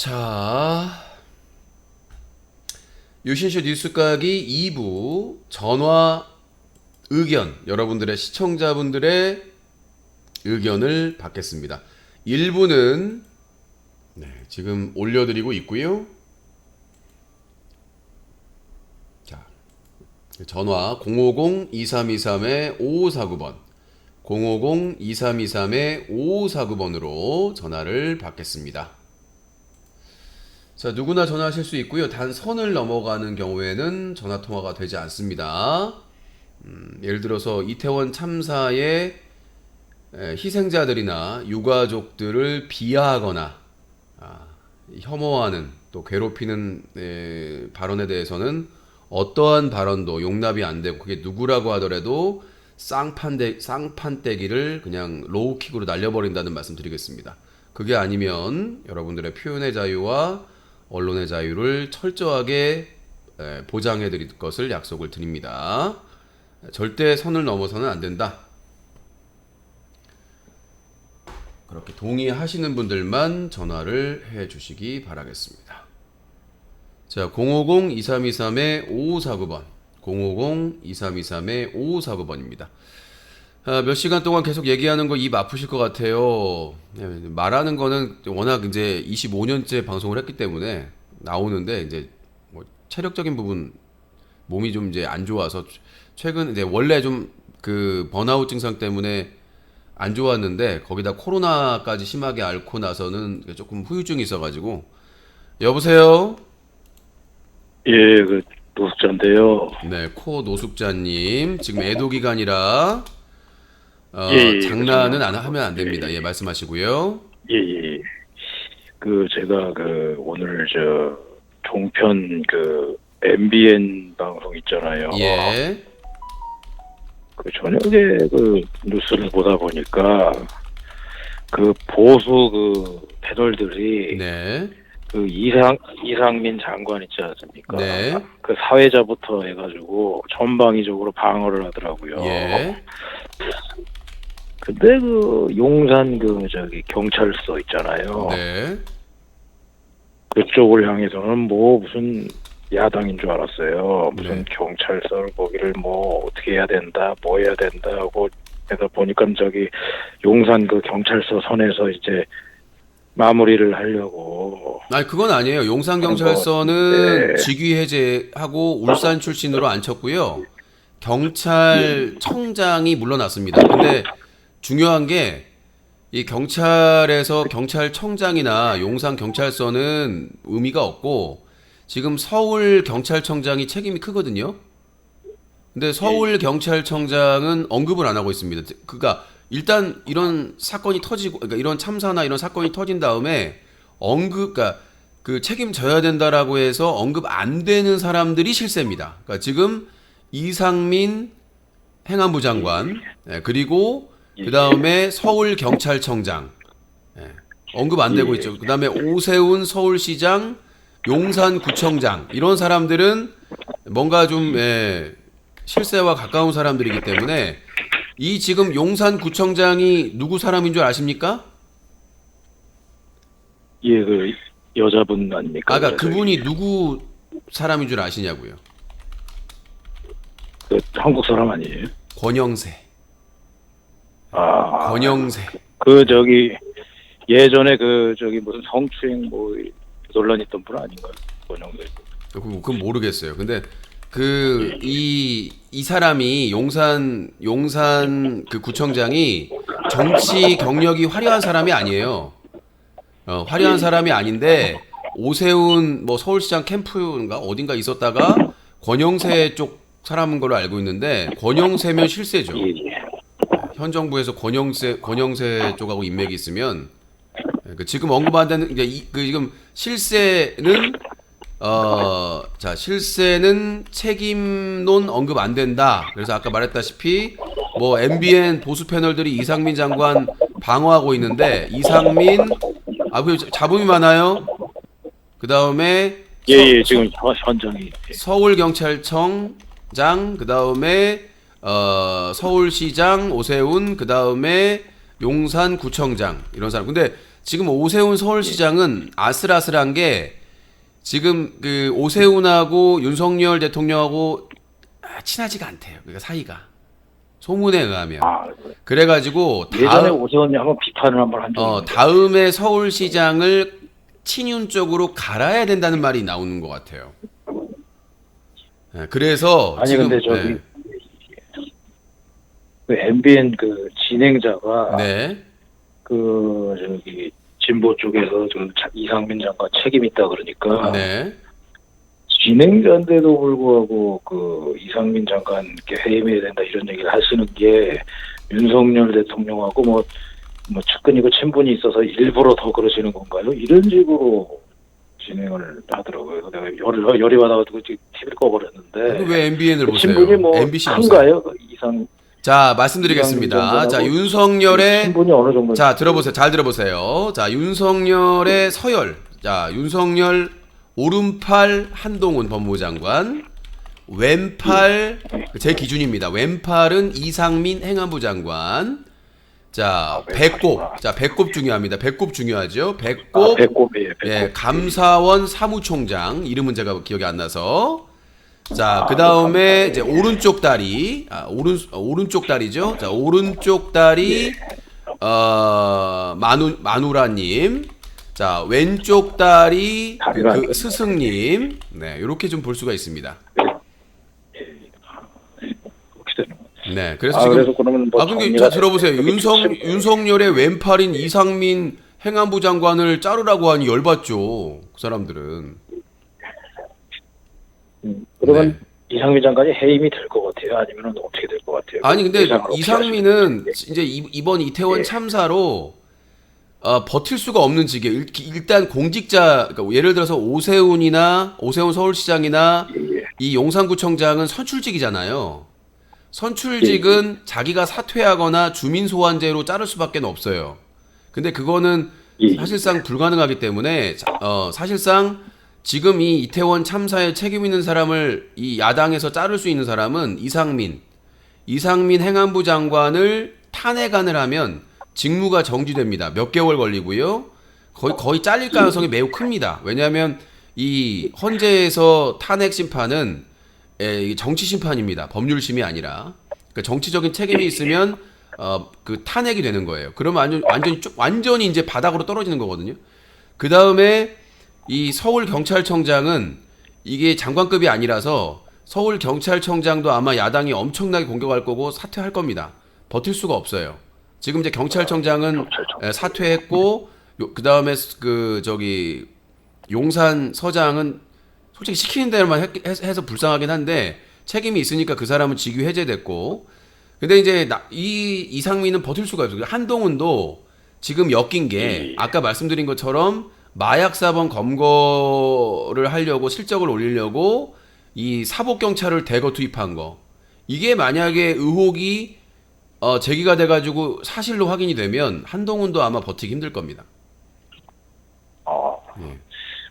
자, 유신쇼 뉴스까기 2부 전화 의견, 여러분들의 시청자분들의 의견을 받겠습니다. 1부는 지금 올려드리고 있고요. 자, 전화 050-2323-5549번 050-2323-5549번으로 전화를 받겠습니다. 자, 누구나 전화하실 수 있고요. 단 선을 넘어가는 경우에는 전화통화가 되지 않습니다. 예를 들어서 이태원 참사의 희생자들이나 유가족들을 비하하거나 혐오하는 또 괴롭히는 발언에 대해서는 어떠한 발언도 용납이 안 되고, 그게 누구라고 하더라도 쌍판대기를 그냥 로우킥으로 날려버린다는 말씀 드리겠습니다. 그게 아니면 여러분들의 표현의 자유와 언론의 자유를 철저하게 보장해 드릴 것을 약속을 드립니다. 절대 선을 넘어서는 안 된다. 그렇게 동의하시는 분들만 전화를 해 주시기 바라겠습니다. 자, 050-2323-5549번 050-2323-5549번입니다. 몇 시간 동안 계속 얘기하는 거 입 아프실 것 같아요. 말하는 거는 워낙 이제 25년째 방송을 했기 때문에 나오는데, 이제 뭐 체력적인 부분 몸이 좀 이제 안 좋아서 최근 이제 원래 좀 그 번아웃 증상 때문에 안 좋았는데 거기다 코로나까지 심하게 앓고 나서는 조금 후유증이 있어가지고. 여보세요? 예, 그 노숙자인데요. 네, 코 노숙자님 지금 애도 기간이라 예, 장난은 안 하면 안 됩니다. 예, 말씀하시고요. 예, 예. 그 제가 그 오늘 저 종편 그 MBN 방송 있잖아요. 예, 그 저녁에 그 뉴스를 보다 보니까 그 보수 그 패널들이 네, 그 이상민 장관 있지 않습니까? 네, 그 사회자부터 해가지고 전방위적으로 방어를 하더라고요. 예, 근데 그 용산 그 저기 경찰서 있잖아요. 네. 그쪽을 향해서는 뭐 무슨 야당인 줄 알았어요. 무슨 네. 경찰서 거기를 뭐 어떻게 해야 된다, 뭐 해야 된다 하고 해서 보니까 저기 용산 그 경찰서 선에서 이제 마무리를 하려고. 아니, 그건 아니에요. 용산경찰서는 네. 직위 해제하고 울산 출신으로 앉혔고요. 경찰청장이 물러났습니다. 근데 중요한 게 이 경찰에서 경찰청장이나 용산경찰서는 의미가 없고, 지금 서울경찰청장이 책임이 크거든요. 근데 서울경찰청장은 언급을 안 하고 있습니다. 그러니까 일단 이런 사건이 터지고, 그러니까 이런 참사나 이런 사건이 터진 다음에 그러니까 그 책임져야 된다라고 해서 언급 안 되는 사람들이 실세입니다. 그러니까 지금 이상민 행안부 장관, 그리고 그 다음에 서울경찰청장, 언급 안 되고 있죠. 그 다음에 오세훈 서울시장, 용산구청장, 이런 사람들은 뭔가 좀 실세와 가까운 사람들이기 때문에, 이 지금 용산구청장이 누구 사람인 줄 아십니까? 예, 그 여자분 아닙니까? 그러니까 그분이 누구 사람인 줄 아시냐고요. 그 한국 사람 아니에요? 권영세. 아, 권영세. 그 저기 예전에 그 저기 무슨 성추행 뭐 논란 있던 분 아닌가요? 권영세. 그건 모르겠어요. 근데 이 사람이 용산 그 구청장이 정치 경력이 화려한 사람이 아니에요. 화려한 사람이 아닌데, 오세훈 뭐 서울시장 캠프인가 어딘가 있었다가 권영세 쪽 사람인 걸로 알고 있는데, 권영세면 실세죠. 예, 예. 현 정부에서 권영세 쪽하고 인맥이 있으면, 지금 언급한 데는 지금 실세는 실세는 책임론 언급 안 된다. 그래서 아까 말했다시피 뭐 MBN 보수 패널들이 이상민 장관 방어하고 있는데, 이상민 그 잡음이 많아요. 그 다음에 예, 지금 현장이. 서울경찰청장, 그 다음에 서울시장 오세훈, 그 다음에 용산구청장, 이런 사람. 근데 지금 오세훈 서울시장은 아슬아슬한 게 지금 그 오세훈하고 윤석열 대통령하고 친하지가 않대요. 그러니까 사이가 소문에 의하면. 아, 그래가지고 예전에 오세훈이 한번 비판을 한번 한 적이 있는데. 다음에 서울시장을 친윤 쪽으로 갈아야 된다는 말이 나오는 것 같아요. 네, 그래서 아니 지금 근데 저기 그 MBN 그 진행자가 네. 그 저기 진보 쪽에서 좀 이상민 장관 책임 있다 그러니까 네. 진행자인데도 불구하고 그 이상민 장관께 해임해야 된다 이런 얘기를 하시는 게 윤석열 대통령하고 뭐 측근이고 친분이 있어서 일부러 더 그러시는 건가요? 이런 식으로 진행을 하더라고요. 내가 열이 받아가지고 TV를 꺼버렸는데. 왜 MBN을 보세요? 친분이 뭐 MBC 큰가요? 그 이상. 자, 말씀드리겠습니다. 이상민 자, 장관하고 윤석열의 친분이 어느 정도. 자, 들어보세요. 잘 들어보세요. 자, 윤석열의 서열. 자, 윤석열 오른팔 한동훈 법무부 장관, 왼팔 제 기준입니다. 왼팔은 이상민 행안부 장관. 자, 배꼽. 자, 배꼽 중요합니다. 배꼽 중요하죠. 배꼽. 배꼽이에요. 예, 감사원 사무총장 이름은 제가 기억이 안 나서. 자, 그다음에 이제 오른쪽 다리. 오른쪽 다리죠. 자, 오른쪽 다리 마누라 님. 자, 왼쪽 다리 그 스승님. 네, 요렇게 좀 볼 수가 있습니다. 네, 그래서 지금 그래서 그러면 뭐 근데 자 들어보세요. 윤석열의 왼팔인 이상민 행안부 장관을 자르라고 하니 열받죠. 그 사람들은. 그러면 네. 이상민 장관이 해임이 될 것 같아요? 아니면 어떻게 될 것 같아요? 아니 근데 예상을 어떻게 이상민은 하시는지. 이제 이번 이태원 참사로 버틸 수가 없는 지경. 일단 공직자, 그러니까 예를 들어서 오세훈 서울시장이나 이 용산구청장은 선출직이잖아요. 선출직은 자기가 사퇴하거나 주민소환제로 자를 수밖에 없어요. 근데 그거는 사실상 불가능하기 때문에 사실상 지금 이 이태원 참사에 책임 있는 사람을 이 야당에서 자를 수 있는 사람은 이상민 행안부 장관을 탄핵안을 하면 직무가 정지됩니다. 몇 개월 걸리고요. 거의 잘릴 가능성이 매우 큽니다. 왜냐하면 이 헌재에서 탄핵 심판은 정치 심판입니다. 법률심이 아니라. 그러니까 정치적인 책임이 있으면 그 탄핵이 되는 거예요. 그러면 완전히 이제 바닥으로 떨어지는 거거든요. 그 다음에 이 서울 경찰청장은 이게 장관급이 아니라서 서울 경찰청장도 아마 야당이 엄청나게 공격할 거고 사퇴할 겁니다. 버틸 수가 없어요. 지금 이제 경찰청장은 사퇴했고 그 다음에 용산 서장은 솔직히 시키는 대로만 해서 불쌍하긴 한데 책임이 있으니까 그 사람은 직위 해제됐고. 근데 이제 이상민은 버틸 수가 없어요. 한동훈도 지금 엮인 게 아까 말씀드린 것처럼 마약 사범 검거를 하려고 실적을 올리려고 이 사복 경찰을 대거 투입한 거. 이게 만약에 의혹이 제기가 돼가지고 사실로 확인이 되면 한동훈도 아마 버티기 힘들 겁니다.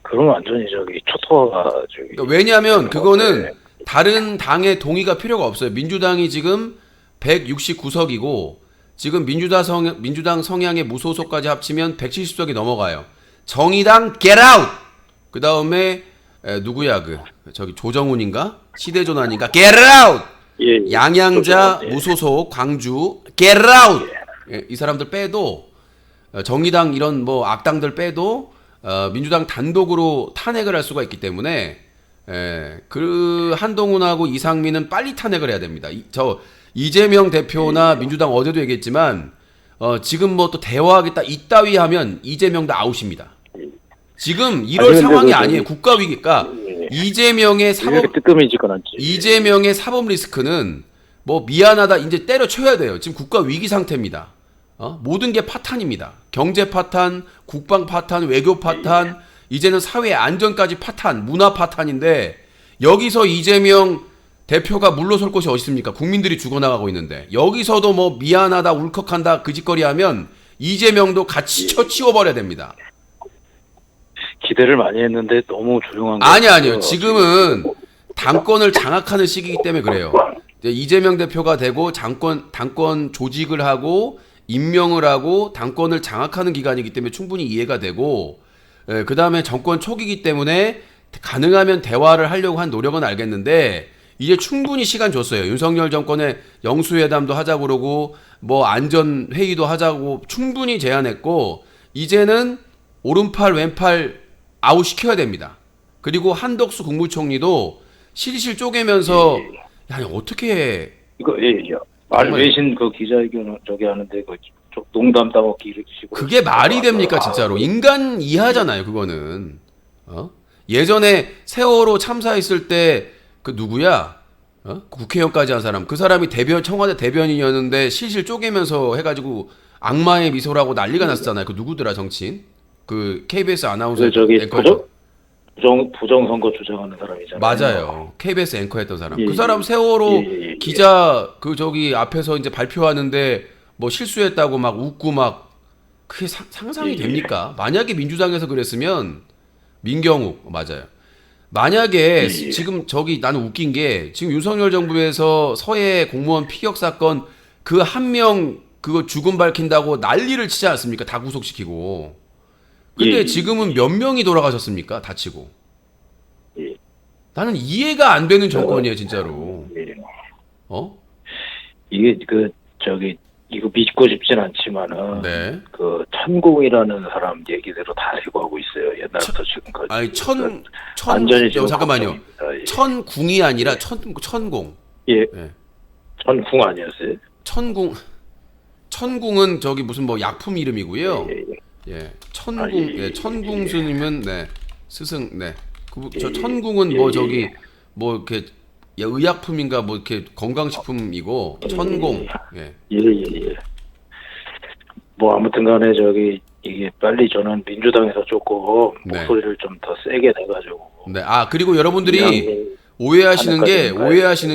그러면 완전히 초토화가 그러니까 왜냐하면 그거는 다른 당의 동의가 필요가 없어요. 민주당이 지금 169석이고 지금 민주당 성향의 무소속까지 합치면 170석이 넘어가요. 정의당 get out. 그 다음에 누구야 조정훈인가 시대조난인가 get out. 양양자 무소속 광주 get out. 이 사람들 빼도 정의당 이런 뭐 악당들 빼도 민주당 단독으로 탄핵을 할 수가 있기 때문에 그 한동훈하고 이상민은 빨리 탄핵을 해야 됩니다. 이재명 대표나 민주당 어제도 얘기했지만 지금 뭐 또 대화하겠다 이따위 하면 이재명도 아웃입니다. 지금 이럴 상황이 아니에요. 국가 위기가 이재명의 사법 리스크는 뭐 미안하다 이제 때려쳐야 돼요. 지금 국가 위기 상태입니다. 모든 게 파탄입니다. 경제 파탄, 국방 파탄, 외교 파탄, 이제는 사회 안전까지 파탄, 문화 파탄인데 여기서 이재명 대표가 물러설 곳이 어디 있습니까? 국민들이 죽어나가고 있는데 여기서도 뭐 미안하다, 울컥한다 그 짓거리 하면 이재명도 같이 치워버려야 됩니다. 기대를 많이 했는데 너무 조용한 거 아니요. 지금은 당권을 장악하는 시기이기 때문에 그래요. 이재명 대표가 되고 당권 조직을 하고 임명을 하고 당권을 장악하는 기간이기 때문에 충분히 이해가 되고, 그 다음에 정권 초기이기 때문에 가능하면 대화를 하려고 한 노력은 알겠는데, 이제 충분히 시간 줬어요. 윤석열 정권의 영수회담도 하자고 그러고 뭐 안전 회의도 하자고 충분히 제안했고, 이제는 오른팔 왼팔 아웃 시켜야 됩니다. 그리고 한덕수 국무총리도 실실 쪼개면서 야 어떻게 이거 말 외신 그 기자회견 저기 하는데 그 농담 따먹기 이렇게 식으로 그게 말이 됩니까 진짜로? 인간 이하잖아요 그거는. 예전에 세월호 참사했을 때 그 누구야? 국회의원까지 한 사람. 그 사람이 청와대 대변인이었는데 실실 쪼개면서 해가지고 악마의 미소라고 난리가 났었잖아요. 그 누구더라 정치인? 그 KBS 아나운서 저기 앵커죠. 부정선거 주장하는 사람이잖아요. 맞아요. KBS 앵커했던 사람. 예, 그 사람 세월호 예. 기자 그 저기 앞에서 이제 발표하는데 뭐 실수했다고 막 웃고 막 그게 상상이 됩니까? 만약에 민주당에서 그랬으면 민경욱 맞아요. 만약에 지금 저기 나는 웃긴 게 지금 윤석열 정부에서 서해 공무원 피격 사건 그 한 명 그거 죽음 밝힌다고 난리를 치지 않습니까? 다 구속시키고. 근데 지금은 몇 명이 돌아가셨습니까? 다치고. 나는 이해가 안 되는 정권이에요, 진짜로. 이게 이거 믿고 싶진 않지만은 네. 그 천공이라는 사람 얘기대로 다 되고 있어요. 옛날부터 지금까지. 아니 완전히 지금 잠깐만요. 걱정입니다. 예. 천궁이 아니라 천공. 예. 네. 천궁 아니었어요? 천궁은 저기 무슨 뭐 약품 이름이고요. 예. 천궁, 천궁 스님은 네 스승, 네. 저 천궁은 뭐 저기 뭐 이렇게 의약품인가 뭐 이렇게 건강식품이고 천공. 예. 뭐 아무튼간에 이게 빨리 저는 민주당에서 조금 목소리를 좀 더 세게 내가지고. 네. 아 그리고 여러분들이 오해하시는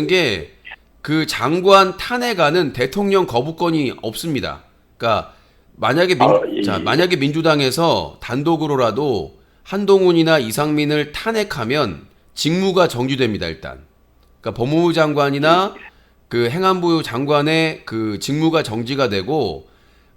게 그 장관 탄핵안은 대통령 거부권이 없습니다. 그러니까 만약에 민주당에서 단독으로라도 한동훈이나 이상민을 탄핵하면 직무가 정지됩니다, 일단. 그러니까 법무부 장관이나 그 행안부 장관의 그 직무가 정지가 되고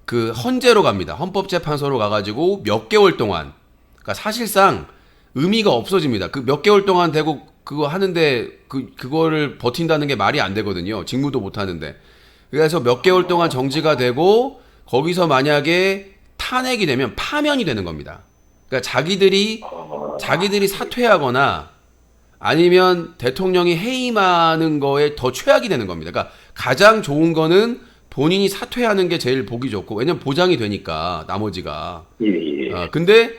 그 헌재로 갑니다. 헌법재판소로 가가지고 몇 개월 동안. 그러니까 사실상 의미가 없어집니다. 그 몇 개월 동안 되고 그거 하는데 그거를 버틴다는 게 말이 안 되거든요. 직무도 못 하는데. 그래서 몇 개월 동안 정지가 되고 거기서 만약에 탄핵이 되면 파면이 되는 겁니다. 그러니까 자기들이 사퇴하거나 아니면 대통령이 해임하는 거에 더 최악이 되는 겁니다. 그러니까 가장 좋은 거는 본인이 사퇴하는 게 제일 보기 좋고 왜냐면 보장이 되니까 나머지가. 근데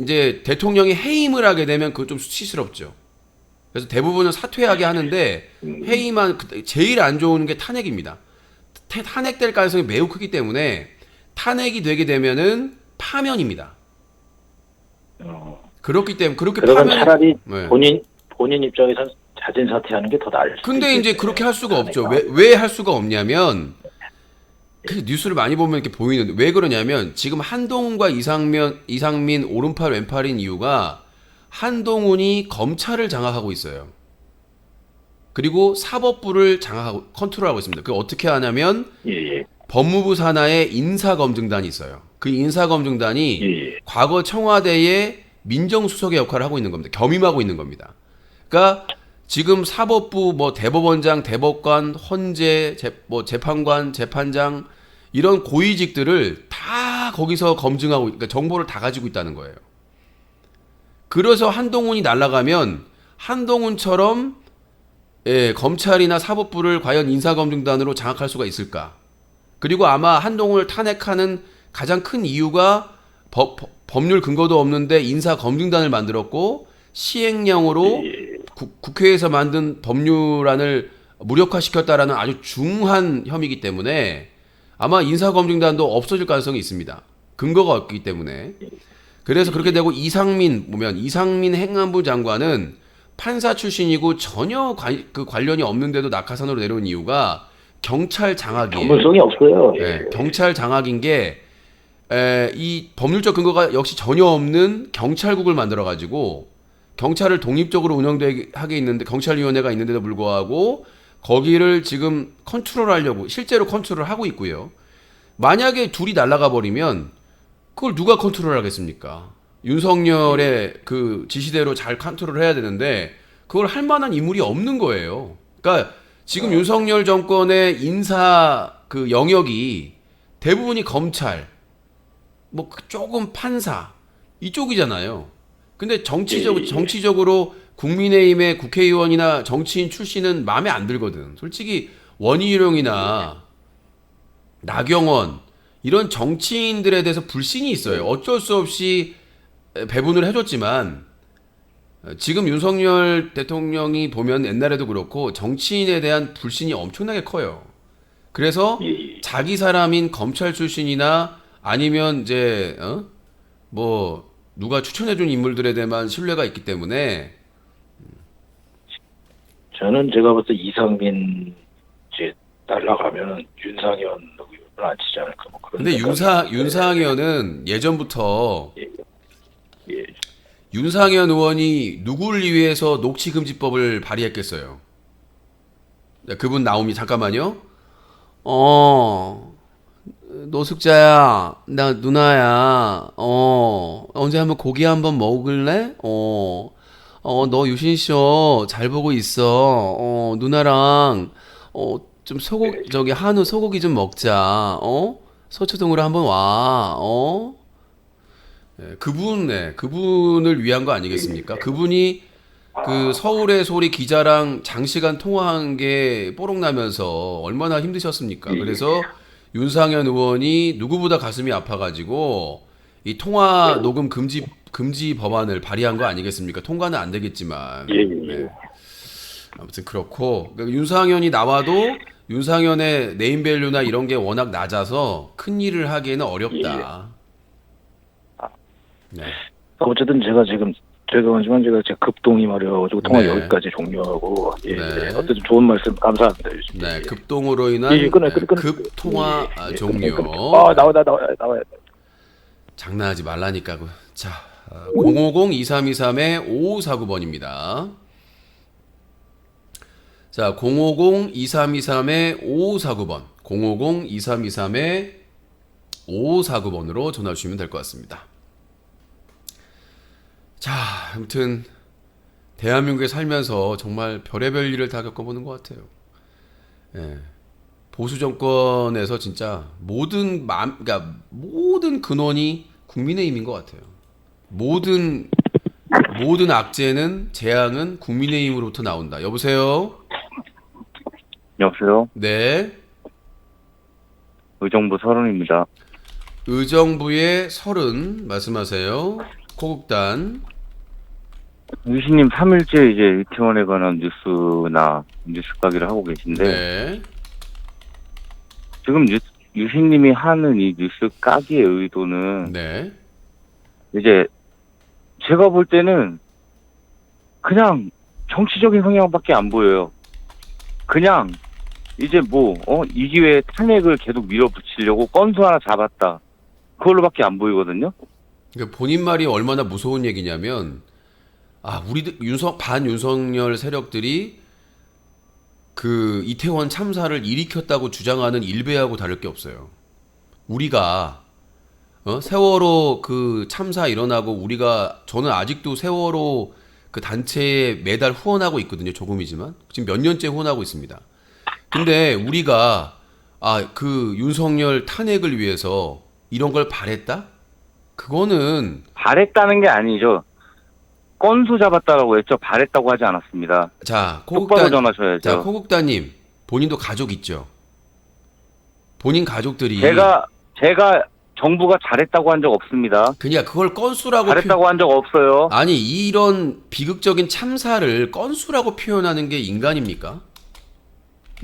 이제 대통령이 해임을 하게 되면 그거 좀 수치스럽죠. 그래서 대부분은 사퇴하게 하는데 해임한 제일 안 좋은 게 탄핵입니다. 탄핵될 가능성이 매우 크기 때문에 탄핵이 되게 되면은 파면입니다. 그렇기 때문에 그러면 차라리 본인 입장에서 자진 사퇴하는 게 더 나을 수도 근데 이제 그렇게 할 수가 없죠. 왜 할 수가 없냐면 그 뉴스를 많이 보면 이렇게 보이는데 왜 그러냐면 지금 한동훈과 이상민 오른팔 왼팔인 이유가 한동훈이 검찰을 장악하고 있어요. 그리고 사법부를 장악하고 컨트롤하고 있습니다. 그 어떻게 하냐면 법무부 산하에 인사검증단이 있어요. 그 인사검증단이 과거 청와대의 민정수석의 역할을 하고 있는 겁니다. 겸임하고 있는 겁니다. 그러니까 지금 사법부 뭐 대법원장, 대법관, 헌재, 재판관, 재판장 이런 고위직들을 다 거기서 검증하고 그러니까 정보를 다 가지고 있다는 거예요. 그래서 한동훈이 날아가면 한동훈처럼 검찰이나 사법부를 과연 인사검증단으로 장악할 수가 있을까? 그리고 아마 한동훈을 탄핵하는 가장 큰 이유가 법률 근거도 없는데 인사검증단을 만들었고 시행령으로 국회에서 만든 법률안을 무력화시켰다라는 아주 중한 혐의이기 때문에 아마 인사검증단도 없어질 가능성이 있습니다. 근거가 없기 때문에. 그래서 그렇게 되고 이상민 행안부 장관은 판사 출신이고 전혀 관련이 없는데도 낙하산으로 내려온 이유가 경찰 장악이에요. 전문성이 없어요. 경찰 장악인 게 이 법률적 근거가 역시 전혀 없는 경찰국을 만들어가지고 경찰을 독립적으로 운영하게 있는데 경찰위원회가 있는데도 불구하고 거기를 지금 컨트롤하려고 실제로 컨트롤하고 있고요. 만약에 둘이 날아가 버리면 그걸 누가 컨트롤하겠습니까? 윤석열의 그 지시대로 잘 컨트롤해야 되는데 그걸 할 만한 인물이 없는 거예요. 그러니까 지금 윤석열 정권의 인사 그 영역이 대부분이 검찰, 뭐 조금 판사 이쪽이잖아요. 근데 정치적으로 국민의힘의 국회의원이나 정치인 출신은 마음에 안 들거든. 솔직히 원희룡이나 나경원 이런 정치인들에 대해서 불신이 있어요. 어쩔 수 없이 배분을 해줬지만 지금 윤석열 대통령이 보면 옛날에도 그렇고 정치인에 대한 불신이 엄청나게 커요. 그래서 자기 사람인 검찰 출신이나 아니면 이제 뭐 누가 추천해준 인물들에 대한 신뢰가 있기 때문에 저는 제가 봤을 때 이상민 이제 날라가면은 윤상현 의원을 안 치지 않을까 뭐 그런. 근데 생각이 윤상현은 예전부터 예, 예. 윤상현 의원이 누구를 위해서 녹취금지법을 발의했겠어요. 그분 나오미 잠깐만요. 노숙자야, 나 누나야. 언제 한번 고기 한번 먹을래? 너 유신쇼 잘 보고 있어. 누나랑 좀 저기 한우 소고기 좀 먹자. 서초동으로 한번 와. 그분을 위한 거 아니겠습니까? 그분이 그 서울의 소리 기자랑 장시간 통화한 게 뽀록 나면서 얼마나 힘드셨습니까? 그래서 윤상현 의원이 누구보다 가슴이 아파가지고 이 통화 녹음 금지 법안을 발의한 거 아니겠습니까? 통과는 안 되겠지만. 네. 아무튼 그렇고 그러니까 윤상현이 나와도 윤상현의 네임밸류나 이런 게 워낙 낮아서 큰 일을 하기에는 어렵다. 네. 어쨌든 제가 죄송하지만 제가 급동이 말이어가지고 통화 네. 여기까지 종료하고 네. 어쨌든 좋은 말씀 감사합니다. 요즘. 네, 급동으로 인한 급통화 종료. 나와야. 장난하지 말라니까. 자, 050-2323-5549번입니다. 자, 050-2323-5549번. 050-2323-5549번으로 전화 주시면 될 것 같습니다. 자, 아무튼 대한민국에 살면서 정말 별의별 일을 다 겪어보는 것 같아요. 예. 보수 정권에서 진짜 그러니까 모든 근원이 국민의힘인 것 같아요. 모든 악재는 재앙은 국민의힘으로부터 나온다. 여보세요? 여보세요? 네. 의정부 서른입니다. 의정부의 30 말씀하세요. 코국단. 유신님 3일째 이제 이태원에 관한 뉴스나 뉴스 가기를 하고 계신데 네. 지금 유신님이 하는 이 뉴스 까기의 의도는 네. 이제 제가 볼 때는 그냥 정치적인 성향밖에 안 보여요. 그냥 이제 이 기회에 탄핵을 계속 밀어붙이려고 건수 하나 잡았다. 그걸로밖에 안 보이거든요. 그러니까 본인 말이 얼마나 무서운 얘기냐면 우리들 반윤석열 세력들이 그 이태원 참사를 일으켰다고 주장하는 일베하고 다를 게 없어요. 우리가 세월호 그 참사 일어나고 저는 아직도 세월호 그 단체에 매달 후원하고 있거든요. 조금이지만 지금 몇 년째 후원하고 있습니다. 근데 우리가 그 윤석열 탄핵을 위해서 이런 걸 바랬다? 그거는 바랬다는 게 아니죠. 건수 잡았다라고 했죠. 바랬다고 하지 않았습니다. 자, 똑바로 전하셔야죠. 자, 코국다님 본인도 가족 있죠? 본인 가족들이 제가 정부가 잘했다고 한 적 없습니다. 그냥 그걸 건수라고 잘했다고 한 적 없어요. 아니 이런 비극적인 참사를 건수라고 표현하는 게 인간입니까?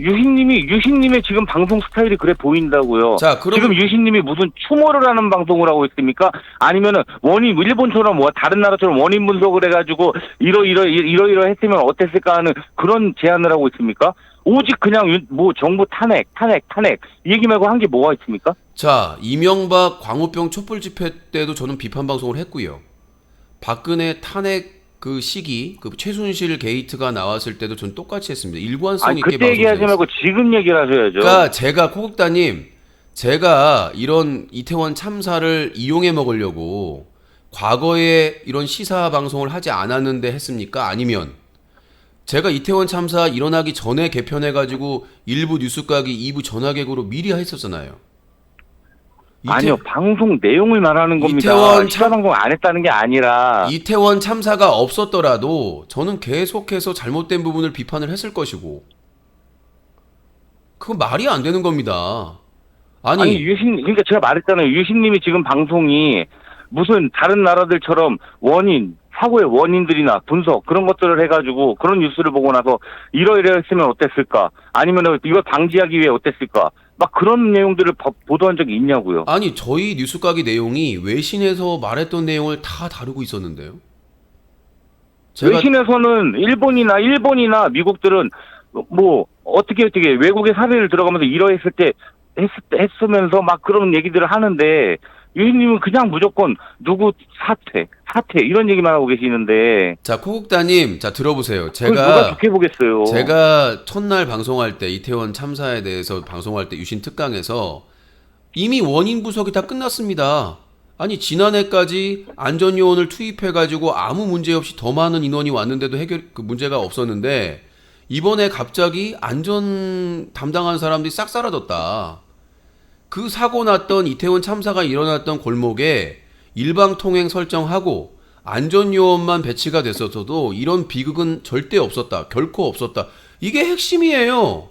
유신님의 지금 방송 스타일이 그래 보인다고요. 자, 지금 유신님이 무슨 추모를 하는 방송을 하고 있습니까? 아니면은 일본처럼 다른 나라처럼 원인 분석을 해가지고 이러 했으면 어땠을까 하는 그런 제안을 하고 있습니까? 오직 그냥 정부 탄핵 이 얘기 말고 한 게 뭐가 있습니까? 자, 이명박 광우병 촛불 집회 때도 저는 비판 방송을 했고요. 박근혜 탄핵 그 시기, 그 최순실 게이트가 나왔을 때도 전 똑같이 했습니다. 일관성 있게 그때 얘기하지 말고 지금 얘기를 하셔야죠. 그러니까 제가 코국다님, 제가 이런 이태원 참사를 이용해 먹으려고 과거에 이런 시사 방송을 하지 않았는데 했습니까? 아니면 제가 이태원 참사 일어나기 전에 개편해가지고 일부 뉴스가기 2부 전화객으로 미리 했었잖아요. 아니요, 방송 내용을 말하는 겁니다. 이태원 시사 방송 안 했다는 게 아니라. 이태원 참사가 없었더라도 저는 계속해서 잘못된 부분을 비판을 했을 것이고 그건 말이 안 되는 겁니다. 아니 그러니까 제가 말했잖아요. 유신님이 지금 방송이 무슨 다른 나라들처럼 사고의 원인들이나 분석 그런 것들을 해가지고 그런 뉴스를 보고 나서 이러이러했으면 어땠을까? 아니면 이걸 방지하기 위해 어땠을까? 막 그런 내용들을 보도한 적이 있냐고요. 아니 저희 뉴스가기 내용이 외신에서 말했던 내용을 다 다루고 있었는데요. 외신에서는 일본이나 미국들은 뭐 어떻게 외국의 사례를 들어가면서 이러했을 때 했으면서 막 그런 얘기들을 하는데 유희님은 그냥 무조건 누구 사퇴 이런 얘기만 하고 계시는데. 자 코국다님, 자 들어보세요. 그걸 누가 좋게 보겠어요. 제가 첫날 방송할 때 이태원 참사에 대해서 방송할 때 유신 특강에서 이미 원인 분석이 다 끝났습니다. 아니 지난해까지 안전요원을 투입해가지고 아무 문제 없이 더 많은 인원이 왔는데도 그 문제가 없었는데 이번에 갑자기 안전 담당하는 사람들이 싹 사라졌다. 그 사고 났던 이태원 참사가 일어났던 골목에 일방통행 설정하고 안전요원만 배치가 됐었어도 이런 비극은 절대 없었다. 결코 없었다. 이게 핵심이에요.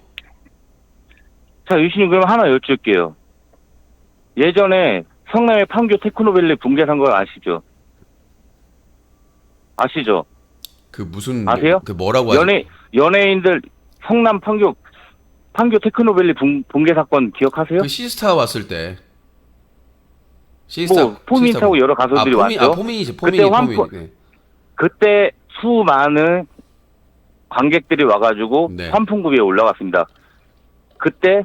자, 유신님 그럼 하나 여쭐게요. 예전에 성남의 판교 테크노밸리 붕괴 사건 아시죠? 아시죠? 그 무슨 아세요? 그 뭐라고 하죠? 연예인들 성남 판교 테크노밸리 붕괴 사건 기억하세요? 그 시스타 왔을 때. 뭐 포민 타고 여러 가수들이 왔죠. 포민이죠. 그때 네. 그때 수많은 관객들이 와가지고 네. 환풍구비에 올라갔습니다. 그때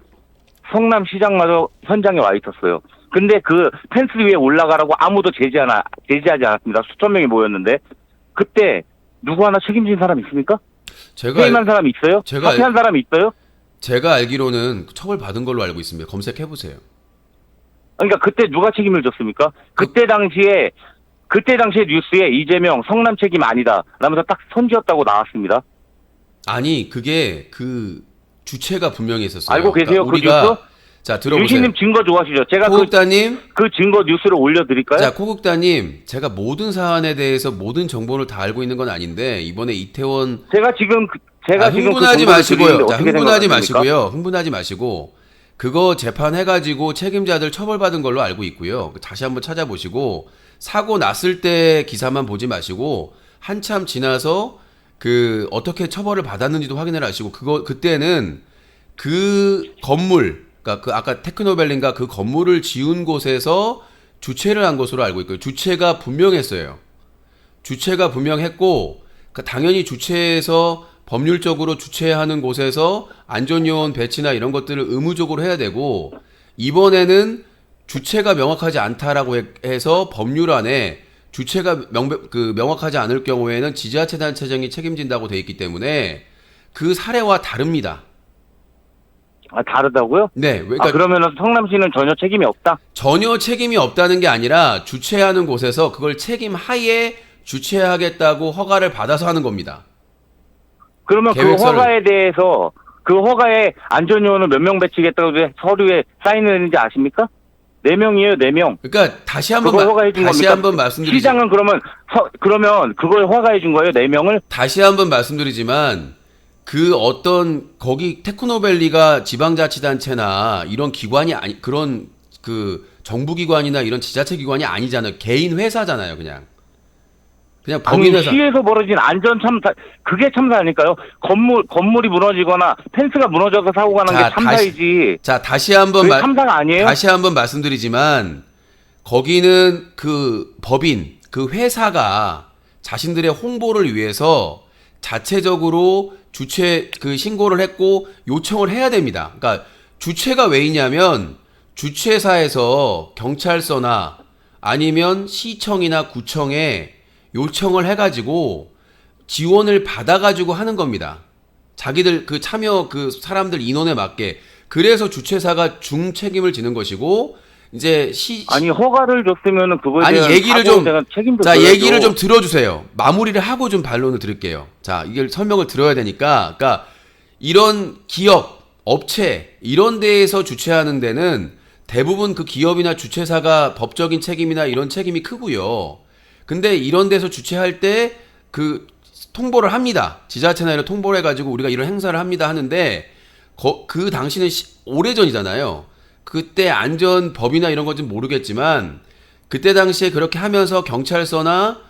성남시장마저 현장에 와 있었어요. 근데 그 펜스 위에 올라가라고 아무도 제지하지 않았습니다. 수천 명이 모였는데 그때 누구 하나 책임진 사람 있습니까? 퇴임한 사람 있어요? 사퇴한 사람 있어요? 제가 알기로는 처벌받은 걸로 알고 있습니다. 검색해 보세요. 그러니까 그때 누가 책임을 졌습니까? 그때 당시에 뉴스에 이재명 성남 책임 아니다 라면서 딱 선지었다고 나왔습니다. 아니 그게 그 주체가 분명히 있었어요. 알고 계세요? 그러니까 그 뉴스? 자 들어보세요. 유신님 증거 좋아하시죠? 제가 코국다님, 그 증거 뉴스를 올려드릴까요? 자 코국다님, 제가 모든 사안에 대해서 모든 정보를 다 알고 있는 건 아닌데 이번에 이태원 흥분하지 마시고요. 자, 흥분하지 마시고 그거 재판해가지고 책임자들 처벌받은 걸로 알고 있고요. 다시 한번 찾아보시고 사고 났을 때 기사만 보지 마시고 한참 지나서 그 어떻게 처벌을 받았는지도 확인을 하시고 그때는 그 건물, 그러니까 그 아까 테크노밸리인가 그 건물을 지은 곳에서 주최를 한 것으로 알고 있고요. 주체가 분명했어요. 주체가 분명했고 당연히 주체에서 법률적으로 주최하는 곳에서 안전요원 배치나 이런 것들을 의무적으로 해야 되고 이번에는 주체가 명확하지 않다라고 해서 법률 안에 주체가 명확하지 않을 경우에는 지자체단체장이 책임진다고 돼 있기 때문에 그 사례와 다릅니다. 아, 다르다고요? 네. 그러니까 그러면은 성남시는 전혀 책임이 없다? 전혀 책임이 없다는 게 아니라 주최하는 곳에서 그걸 책임 하에 주최하겠다고 허가를 받아서 하는 겁니다. 그러면 그 허가에 대해서 그 허가에 안전요원을 몇 명 배치겠다고 서류에 사인을 했는지 아십니까? 4명이에요, 4명. 그러니까 다시 한번 말씀드리죠. 시장은 그러면 그걸 허가해 준 거예요, 4명을? 다시 한번 말씀드리지만 그 어떤 거기 테크노밸리가 지방자치단체나 이런 기관이 아니 그런 그 정부기관이나 이런 지자체 기관이 아니잖아요. 개인 회사잖아요, 그냥 법인회사. 시에서 벌어진 안전 참사, 그게 참사 아닐까요? 건물이 무너지거나 펜스가 무너져서 사고가 난 게 참사이지. 다시 한번 참사가 아니에요? 다시 한번 말씀드리지만 거기는 그 법인, 그 회사가 자신들의 홍보를 위해서 자체적으로 주최 그 신고를 했고 요청을 해야 됩니다. 그러니까 주체가 왜 있냐면 주최사에서 경찰서나 아니면 시청이나 구청에 요청을 해가지고 지원을 받아가지고 하는 겁니다. 자기들 그 참여 그 사람들 인원에 맞게. 그래서 주최사가 중 책임을 지는 것이고 이제 아니 허가를 줬으면은 그거에 아니, 대한 얘기를 사고에 좀- 대한 책임도 자, 져야죠. 얘기를 좀 들어주세요. 마무리를 하고 좀 반론을 드릴게요. 자, 이게 설명을 들어야 되니까, 그러니까 이런 기업, 업체 이런 데에서 주최하는 데는 대부분 그 기업이나 주최사가 법적인 책임이나 이런 책임이 크고요. 근데 이런 데서 주최할 때 그 통보를 합니다. 지자체나 이런 통보를 해가지고 우리가 이런 행사를 합니다 하는데 그 당시는 오래전이잖아요. 그때 안전법이나 이런 건 좀 모르겠지만 그때 당시에 그렇게 하면서 경찰서나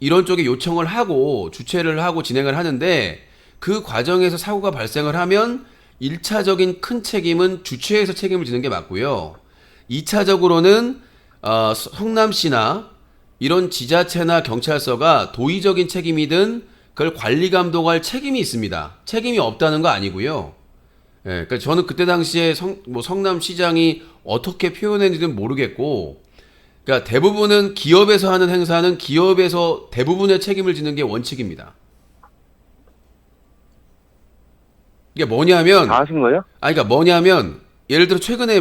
이런 쪽에 요청을 하고 주최를 하고 진행을 하는데 그 과정에서 사고가 발생을 하면 1차적인 큰 책임은 주최에서 책임을 지는 게 맞고요. 2차적으로는 성남시나 이런 지자체나 경찰서가 도의적인 책임이든 그걸 관리 감독할 책임이 있습니다. 책임이 없다는 거 아니고요. 예, 그러니까 저는 그때 당시에 성남시장이 어떻게 표현했는지는 모르겠고, 그러니까 대부분은 기업에서 하는 행사는 기업에서 대부분의 책임을 지는 게 원칙입니다. 이게 뭐냐면, 다 하신 거예요? 그러니까 뭐냐면, 예를 들어 최근에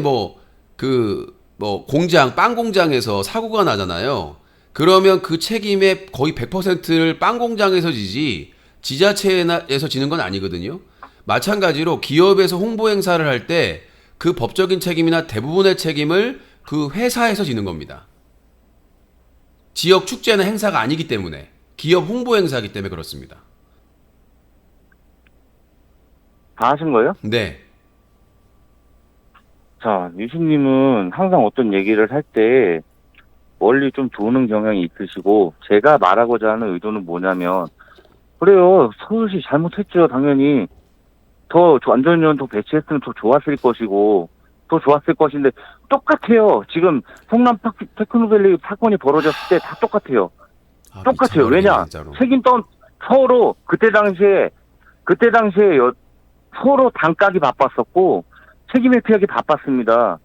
공장, 빵 공장에서 사고가 나잖아요. 그러면 그 책임의 거의 100%를 빵 공장에서 지지, 지자체에서 지는 건 아니거든요. 마찬가지로 기업에서 홍보 행사를 할 때 그 법적인 책임이나 대부분의 책임을 그 회사에서 지는 겁니다. 지역 축제나 행사가 아니기 때문에, 기업 홍보 행사이기 때문에 그렇습니다. 다 하신 거예요? 네. 자, 유신님은 항상 어떤 얘기를 할 때 멀리 좀 도는 경향이 있으시고, 제가 말하고자 하는 의도는 뭐냐면, 그래요, 서울시 잘못했죠, 당연히. 더 안전요원 더 배치했으면 더 좋았을 것이고, 더 좋았을 것인데, 똑같아요. 지금 성남 테크노밸리 사건이 벌어졌을 때 다 똑같아요. 똑같아요. 미쳐버리네, 왜냐? 진짜로. 책임 서로, 그때 당시에 서로 단까기 바빴었고, 책임 회피하기 바빴습니다.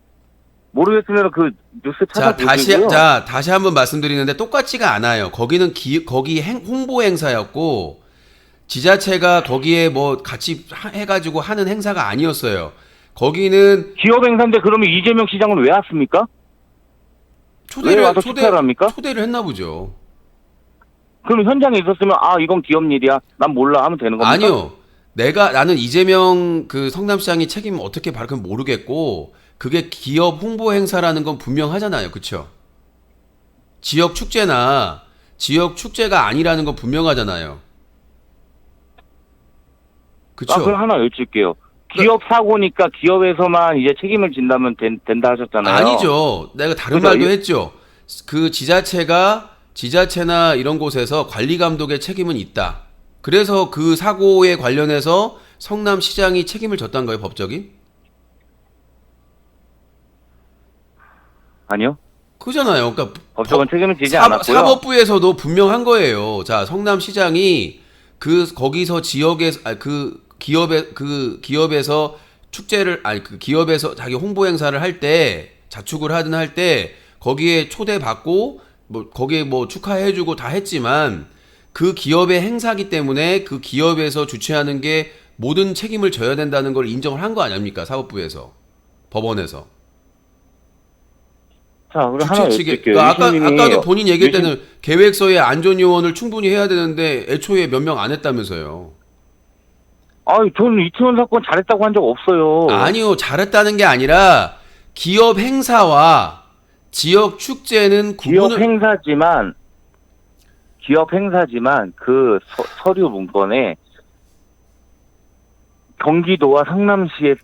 모르겠으면 그 뉴스 찾아보시고요. 다시 한번 말씀드리는데 똑같지가 않아요. 거기는 거기 홍보 행사였고 지자체가 거기에 뭐 같이 해가지고 하는 행사가 아니었어요. 거기는 기업 행사인데 그러면 이재명 시장은 왜 왔습니까? 왜 와서 축하를 합니까? 초대를 했나 보죠. 그럼 현장에 있었으면 이건 기업 일이야. 난 몰라 하면 되는 겁니까? 아니요. 나는 이재명 그 성남시장이 책임 어떻게 받을까 모르겠고 그게 기업 홍보 행사라는 건 분명하잖아요. 그쵸? 지역 축제나 지역 축제가 아니라는 건 분명하잖아요. 그쵸? 그럼 하나 여쭐게요. 기업 사고니까 기업에서만 이제 책임을 진다면 된다 하셨잖아요. 아니죠. 내가 다른 그죠? 말도 했죠. 그 지자체나 이런 곳에서 관리 감독의 책임은 있다. 그래서 그 사고에 관련해서 성남시장이 책임을 졌다는 거예요, 법적인? 아니요. 그잖아요. 그러니까 법적인 책임을 지지 않았고요. 사법부에서도 분명한 거예요. 자, 성남시장이 거기서 지역에서 기업에서 축제를 그 기업에서 자기 홍보 행사를 할 때 자축을 하든 할 때 거기에 초대받고 거기에 축하해주고 다 했지만 그 기업의 행사기 때문에 그 기업에서 주최하는 게 모든 책임을 져야 된다는 걸 인정을 한 거 아닙니까? 사법부에서, 법원에서. 자, 그럼 하나 여쭐게요. 그러니까 아까도 본인 얘기할 때는 계획서에 안전요원을 충분히 해야 되는데 애초에 몇 명 안 했다면서요. 저는 이태원 사건 잘했다고 한 적 없어요. 아니요, 잘했다는 게 아니라 기업 행사와 지역 축제는 기업 행사지만 그 서류 문건에 경기도와 성남시에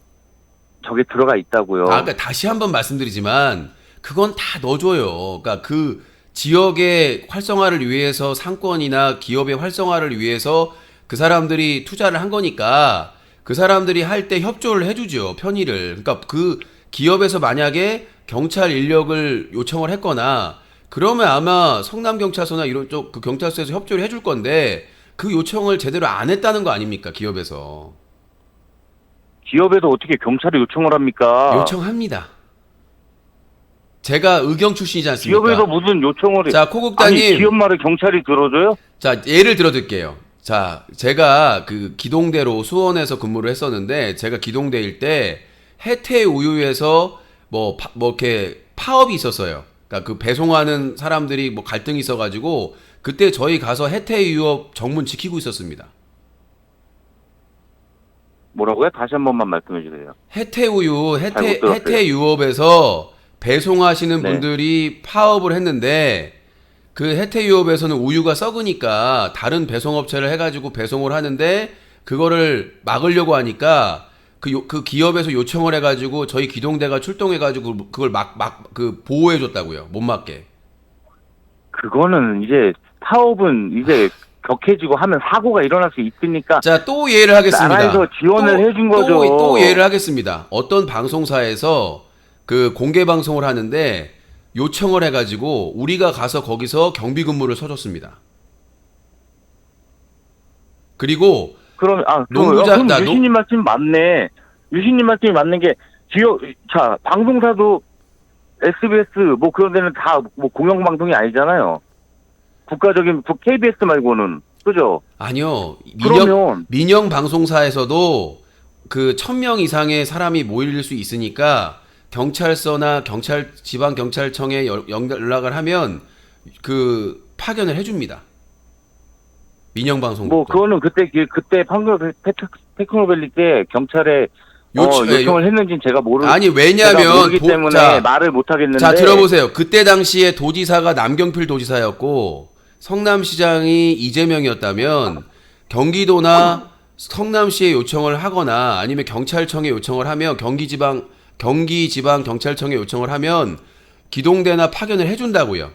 저게 들어가 있다고요. 그러니까 다시 한번 말씀드리지만 그건 다 넣어줘요. 그러니까 그 지역의 활성화를 위해서 상권이나 기업의 활성화를 위해서 그 사람들이 투자를 한 거니까 그 사람들이 할 때 협조를 해주죠. 편의를. 그러니까 그 기업에서 만약에 경찰 인력을 요청을 했거나 그러면 아마 성남경찰서나 이런 쪽 그 경찰서에서 협조를 해줄 건데 그 요청을 제대로 안 했다는 거 아닙니까? 기업에서. 기업에도 어떻게 경찰에 요청을 합니까? 요청합니다. 제가 의경 출신이지 않습니까? 기업에서 무슨 요청을 자, 코국장님. 아니, 기업 말을 경찰이 들어줘요? 자, 예를 들어드릴게요. 자, 제가 그 기동대로 수원에서 근무를 했었는데 제가 기동대일 때 해태 우유에서 뭐 이렇게 파업이 있었어요. 그러니까 그 배송하는 사람들이 뭐 갈등이 있어가지고 그때 저희 가서 해태 유업 정문 지키고 있었습니다. 뭐라고요? 다시 한 번만 말씀해 주세요. 해태 우유, 잘못 들었어요. 해태 유업에서 배송하시는 네. 분들이 파업을 했는데 그 해태 유업에서는 우유가 썩으니까 다른 배송업체를 해가지고 배송을 하는데 그거를 막으려고 하니까 그 기업에서 요청을 해가지고 저희 기동대가 출동해가지고 그걸 보호해줬다고요. 못 막게. 그거는 이제 파업은 이제 격해지고 하면 사고가 일어날 수 있으니까 자, 또 예를 하겠습니다. 나라에서 지원을 해준 거죠. 또 예를 하겠습니다. 어떤 방송사에서 그 공개 방송을 하는데 요청을 해가지고 우리가 가서 거기서 경비 근무를 서줬습니다. 그리고 그럼 농구자- 그럼 나 유신님 말씀이 맞네. 유신님 말씀이 맞는 게 자 방송사도 SBS 뭐 그런 데는 다 뭐 공영방송이 아니잖아요. 국가적인 KBS 말고는 그죠? 아니요. 그러면 민영 방송사에서도 그 1000명 이상의 사람이 모일 수 있으니까 경찰서나 지방 경찰청에 연락을 하면 그 파견을 해줍니다. 민영 방송. 뭐 그거는 그때 판교 테크노밸리 때 경찰에 요청을 했는지는 제가 아니 왜냐면 모르기 때문에 말을 못 하겠는데. 자 들어보세요. 그때 당시에 도지사가 남경필 도지사였고 성남시장이 이재명이었다면 경기도나 성남시에 요청을 하거나 아니면 경찰청에 요청을 하면 경기지방 경찰청에 요청을 하면 기동대나 파견을 해준다고요.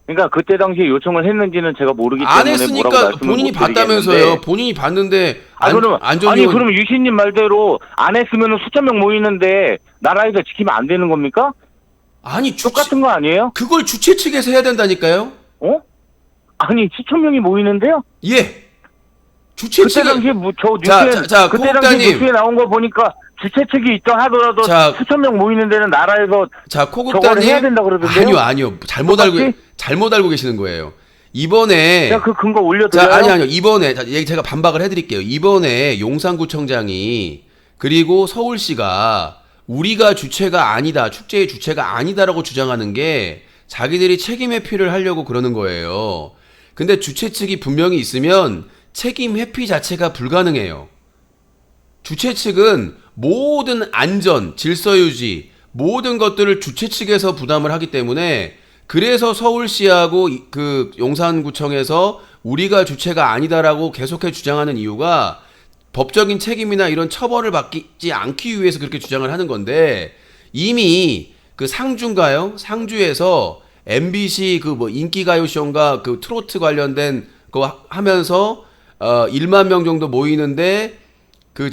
그러니까 그때 당시에 요청을 했는지는 제가 모르기 때문에 안 했으니까 본인이 봤다면서요. 본인이 봤는데 그러면 유신님 말대로 안 했으면 수천 명 모이는데 나라에서 지키면 안 되는 겁니까? 아니 똑같은 거 아니에요? 그걸 주최 측에서 해야 된다니까요. 아니 수천 명이 모이는데요? 예. 주최 그때 측이 당시에 그때 당시 코국다님. 뉴스에 나온 거 보니까 주최 측이 있다 하더라도 수천 명 모이는 데는 나라에서 저거를 코국다님 해야 된다 그러던데요? 아니요. 잘못 알고 계시는 거예요. 이번에 제가 그 근거 올려드려요? 아니요. 이번에 제가 반박을 해드릴게요. 이번에 용산구청장이 그리고 서울시가 우리가 주체가 아니다, 축제의 주체가 아니다라고 주장하는 게 자기들이 책임 회피를 하려고 그러는 거예요. 근데 주최 측이 분명히 있으면 책임 회피 자체가 불가능해요. 주최 측은 모든 안전, 질서 유지, 모든 것들을 주최 측에서 부담을 하기 때문에 그래서 서울시하고 그 용산구청에서 우리가 주체가 아니다라고 계속해 주장하는 이유가 법적인 책임이나 이런 처벌을 받지 않기 위해서 그렇게 주장을 하는 건데 이미 그 상주인가요? 상주에서 MBC 그 뭐 인기가요쇼인가 그 트로트 관련된 거 하면서 1만 명 정도 모이는데 그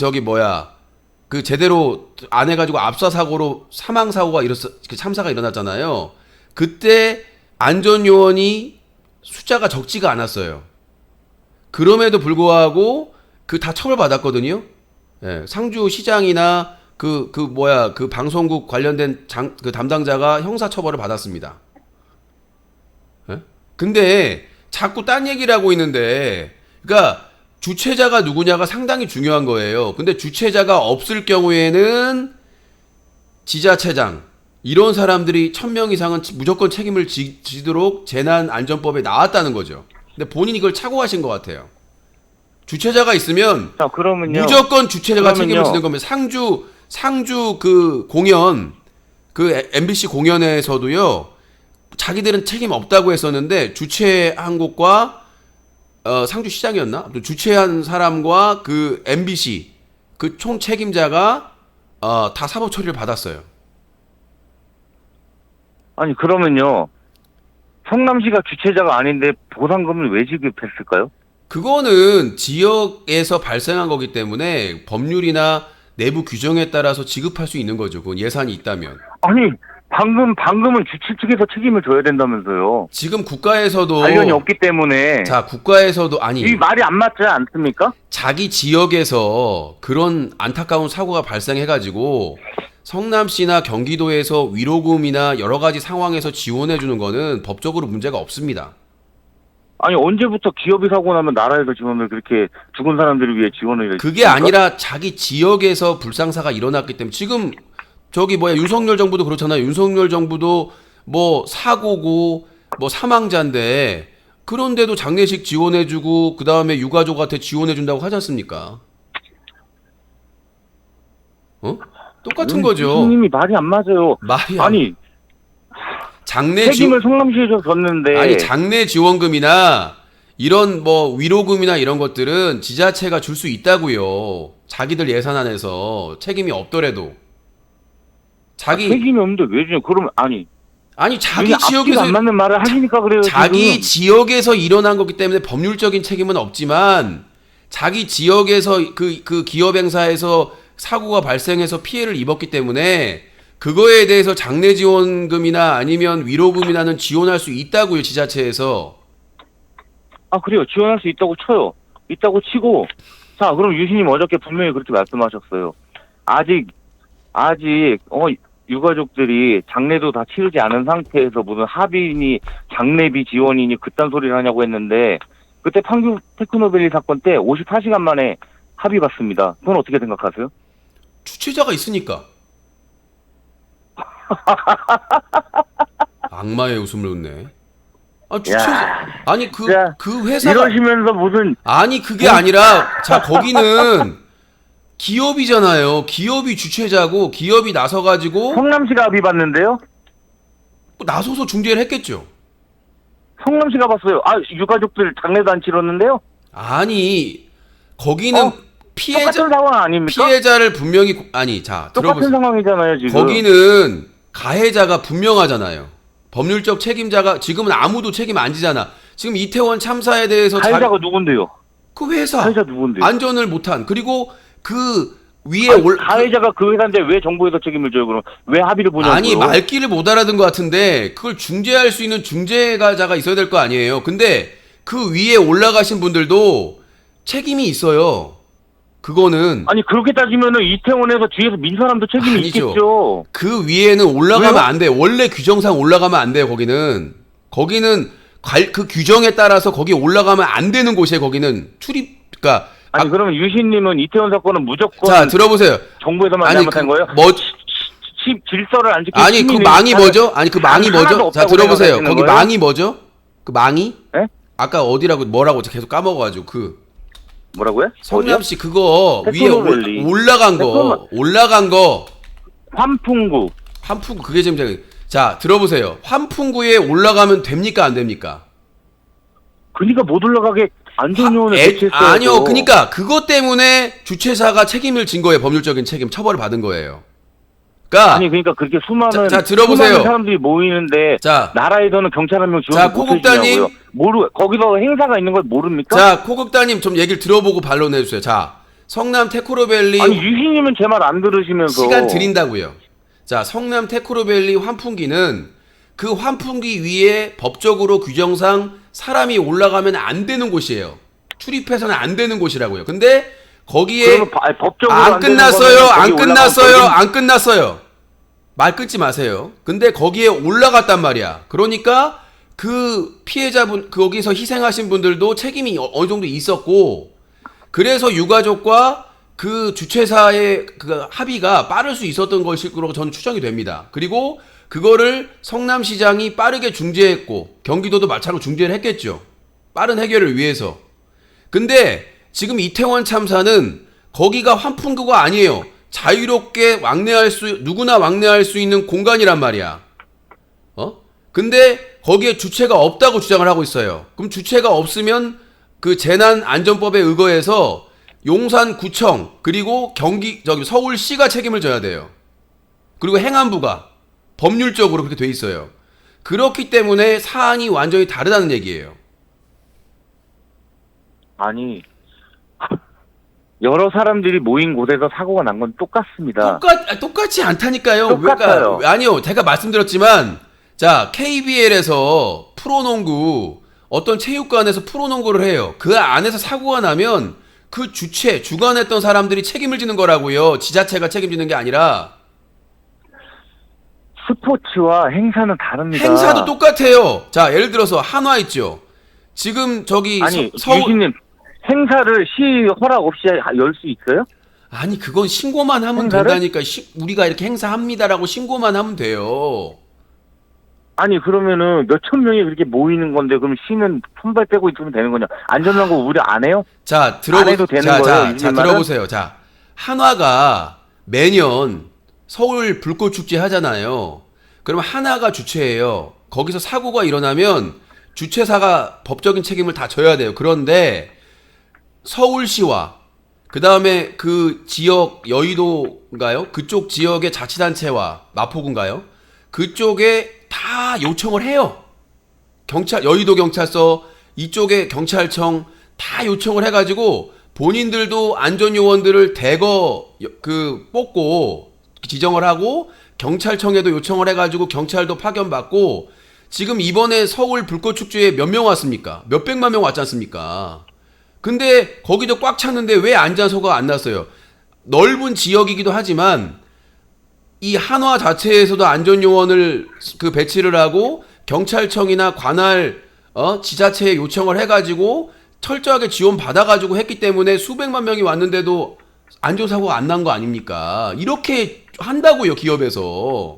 그 제대로 안 해가지고 압사 사고로 사망 사고가 그 참사가 일어났잖아요. 그때 안전요원이 숫자가 적지가 않았어요. 그럼에도 불구하고 그 다 처벌받았거든요. 예, 상주 시장이나 그 방송국 관련된 그 담당자가 형사 처벌을 받았습니다. 예? 근데 자꾸 딴 얘기를 하고 있는데, 그러니까 주최자가 누구냐가 상당히 중요한 거예요. 근데 주최자가 없을 경우에는 지자체장 이런 사람들이 1000명 이상은 무조건 책임을 지도록 재난안전법에 나왔다는 거죠. 근데 본인이 이걸 착오하신 것 같아요. 주최자가 있으면 무조건 주최자가 책임을 지는 겁니다. 상주 그 공연, 그 MBC 공연에서도요, 자기들은 책임 없다고 했었는데 주최한 곳과 상주시장이었나? 주최한 사람과 그 MBC 그 총 책임자가 다 사법 처리를 받았어요. 아니 그러면요, 성남시가 주최자가 아닌데 보상금을 왜 지급했을까요? 그거는 지역에서 발생한 거기 때문에 법률이나 내부 규정에 따라서 지급할 수 있는 거죠. 그건 예산이 있다면. 아니 방금은 주최 측에서 책임을 져야 된다면서요. 지금 국가에서도 관련이 없기 때문에. 자, 국가에서도 이 말이 안 맞지 않습니까? 자기 지역에서 그런 안타까운 사고가 발생해가지고 성남시나 경기도에서 위로금이나 여러 가지 상황에서 지원해 주는 거는 법적으로 문제가 없습니다. 아니 언제부터 기업이 사고 나면 나라에서 지원을 그렇게 죽은 사람들을 위해 지원을 그게 아니라 자기 지역에서 불상사가 일어났기 때문에 지금 저기 뭐야 윤석열 정부도 그렇잖아요. 윤석열 정부도 뭐 사고고 뭐 사망자인데 그런데도 장례식 지원해주고 그 다음에 유가족한테 지원해준다고 하지 않습니까? 어? 똑같은 거죠. 교수님이 말이 안 맞아요. 말이 아니 장례 책임을 성남시에서 졌는데 아니 장례 지원금이나 이런 뭐 위로금이나 이런 것들은 지자체가 줄 수 있다고요. 자기들 예산 안에서 책임이 없더라도 책임이 없는데 왜 주냐? 그러면 아니 자기 앞뒤가 지역에서 안 맞는 말을 하시니까 그래요. 자기 지금. 지역에서 일어난 거기 때문에 법률적인 책임은 없지만 자기 지역에서 그 기업 행사에서 사고가 발생해서 피해를 입었기 때문에 그거에 대해서 장례 지원금이나 아니면 위로금이나는 지원할 수 있다고요, 지자체에서. 아 그래요. 지원할 수 있다고 쳐요. 있다고 치고 자 그럼 유신님 어저께 분명히 그렇게 말씀하셨어요. 아직 유가족들이 장례도 다 치르지 않은 상태에서 무슨 합의니 장례비 지원이니 그딴 소리를 하냐고 했는데 그때 판교 테크노밸리 사건 때 54시간 만에 합의 봤습니다. 그건 어떻게 생각하세요? 주최자가 있으니까. 악마의 웃음을 웃네. 주최자. 아니 그 회사가 이러시면서 무슨 아니 그게 아니라 자 거기는 기업이잖아요. 기업이 주최자고 기업이 나서 가지고 성남시가 합의 봤는데요? 나서서 중재를 했겠죠. 성남시가 봤어요. 유가족들 장례도 안 치렀는데요? 아니 거기는 똑같은 상황 아닙니까? 피해자를 분명히 자 똑같은 들어보세요. 상황이잖아요 지금. 거기는 가해자가 분명하잖아요. 법률적 책임자가 지금은 아무도 책임 안 지잖아. 지금 이태원 참사에 대해서 가해자가 누군데요? 그 회사 가해자 누군데요? 안전을 못한 그리고 그 위에 가해자가 그 회사인데 왜 정부에서 책임을 져요? 그럼 왜 합의를 보냐고요? 아니 말귀를 못 알아듣은 것 같은데 그걸 중재할 수 있는 중재자가 있어야 될 거 아니에요. 근데 그 위에 올라가신 분들도 책임이 있어요. 그거는 아니 그렇게 따지면은 이태원에서 뒤에서 민 사람도 책임이 아니죠. 있겠죠. 그 위에는 올라가면 왜요? 안 돼. 원래 규정상 올라가면 안 돼요. 거기는 그 규정에 따라서 거기 올라가면 안 되는 곳이에요. 거기는 그러니까 아니 그러면 유신님은 이태원 사건은 무조건 자 들어보세요. 정부에서만 잘못한 거예요? 질서를 안 지키고 아니 그 망이 뭐죠? 아니 그 망이 뭐죠? 자 들어보세요. 거기 거예요? 망이 뭐죠? 그 망이? 예? 아까 어디라고 뭐라고 계속 까먹어가지고 뭐라고요? 성남시 그거 위에 테크노밸리. 올라간 거 환풍구 그게 지금 자 들어보세요. 환풍구에 올라가면 됩니까 안 됩니까? 그러니까 못 올라가게 안전요원을 배치했어요. 아니요. 그러니까 그것 때문에 주최사가 책임을 진 거예요. 법률적인 책임 처벌을 받은 거예요. 그러니까 그렇게 수많은 자, 들어보세요. 수많은 사람들이 모이는데 자, 나라에서는 경찰 한 명 자, 지원 못 코국다님. 해주냐고요. 거기서 행사가 있는 걸 모릅니까? 자, 코국다님 좀 얘기를 들어보고 반론해 주세요. 자, 성남 테크노밸리 아니 유신님은 제 말 안 들으시면서 시간 드린다고요. 자, 성남 테크노밸리 환풍기는 그 환풍기 위에 법적으로 규정상 사람이 올라가면 안 되는 곳이에요. 출입해서는 안 되는 곳이라고요. 근데 거기에 법적으로 안 되는 끝났어요. 거는 안 거기 끝났어요. 올라가면 안 끝났어요. 말 끊지 마세요. 근데 거기에 올라갔단 말이야. 그러니까 그 피해자분 거기서 희생하신 분들도 책임이 어느 정도 있었고 그래서 유가족과 그 주최사의 그 합의가 빠를 수 있었던 것으로 저는 추정이 됩니다. 그리고 그거를 성남시장이 빠르게 중재했고 경기도도 마찬가지로 중재를 했겠죠. 빠른 해결을 위해서. 근데 지금 이태원 참사는 거기가 환풍구가 아니에요. 자유롭게 누구나 왕래할 수 있는 공간이란 말이야. 근데 거기에 주체가 없다고 주장을 하고 있어요. 그럼 주체가 없으면 그 재난안전법에 의거해서 용산구청 그리고 서울시가 책임을 져야 돼요. 그리고 행안부가 법률적으로 그렇게 돼 있어요. 그렇기 때문에 사안이 완전히 다르다는 얘기예요. 아니 여러 사람들이 모인 곳에서 사고가 난 건 똑같습니다. 똑같지 않다니까요. 똑같아요. 아니요. 제가 말씀드렸지만 자 KBL에서 프로농구 어떤 체육관에서 프로농구를 해요. 그 안에서 사고가 나면 그 주관했던 사람들이 책임을 지는 거라고요. 지자체가 책임지는 게 아니라. 스포츠와 행사는 다릅니다. 행사도 똑같아요. 자 예를 들어서 한화 있죠. 지금 저기 아니 서울 유신님 행사를 시 허락 없이 열 수 있어요? 아니 그건 신고만 하면 행사를? 된다니까. 우리가 이렇게 행사합니다라고 신고만 하면 돼요. 아니 그러면은 몇천 명이 그렇게 모이는 건데 그럼 시는 손발 떼고 있으면 되는 거냐? 안전망고 우려 안 해요? 자, 안 해도 되는 거예요, 자, 유진 말은? 들어보세요. 자, 한화가 매년 서울 불꽃 축제 하잖아요. 그러면 한화가 주최해요. 거기서 사고가 일어나면 주최사가 법적인 책임을 다 져야 돼요. 그런데 서울시와 그다음에 그 지역 여의도인가요? 그쪽 지역의 자치단체와 마포구인가요? 그쪽에 다 요청을 해요. 여의도 경찰서, 이쪽에 경찰청 다 요청을 해가지고 본인들도 안전요원들을 대거 뽑고 지정을 하고 경찰청에도 요청을 해가지고 경찰도 파견받고 지금 이번에 서울 불꽃축제에 몇 명 왔습니까? 몇백만 명 왔지 않습니까? 근데 거기도 꽉 찼는데 왜 안전사고가 안 났어요? 넓은 지역이기도 하지만 이 한화 자체에서도 안전요원을 배치를 하고 경찰청이나 관할 지자체에 요청을 해가지고 철저하게 지원 받아가지고 했기 때문에 수백만 명이 왔는데도 안전사고가 안 난 거 아닙니까? 이렇게 한다고요, 기업에서.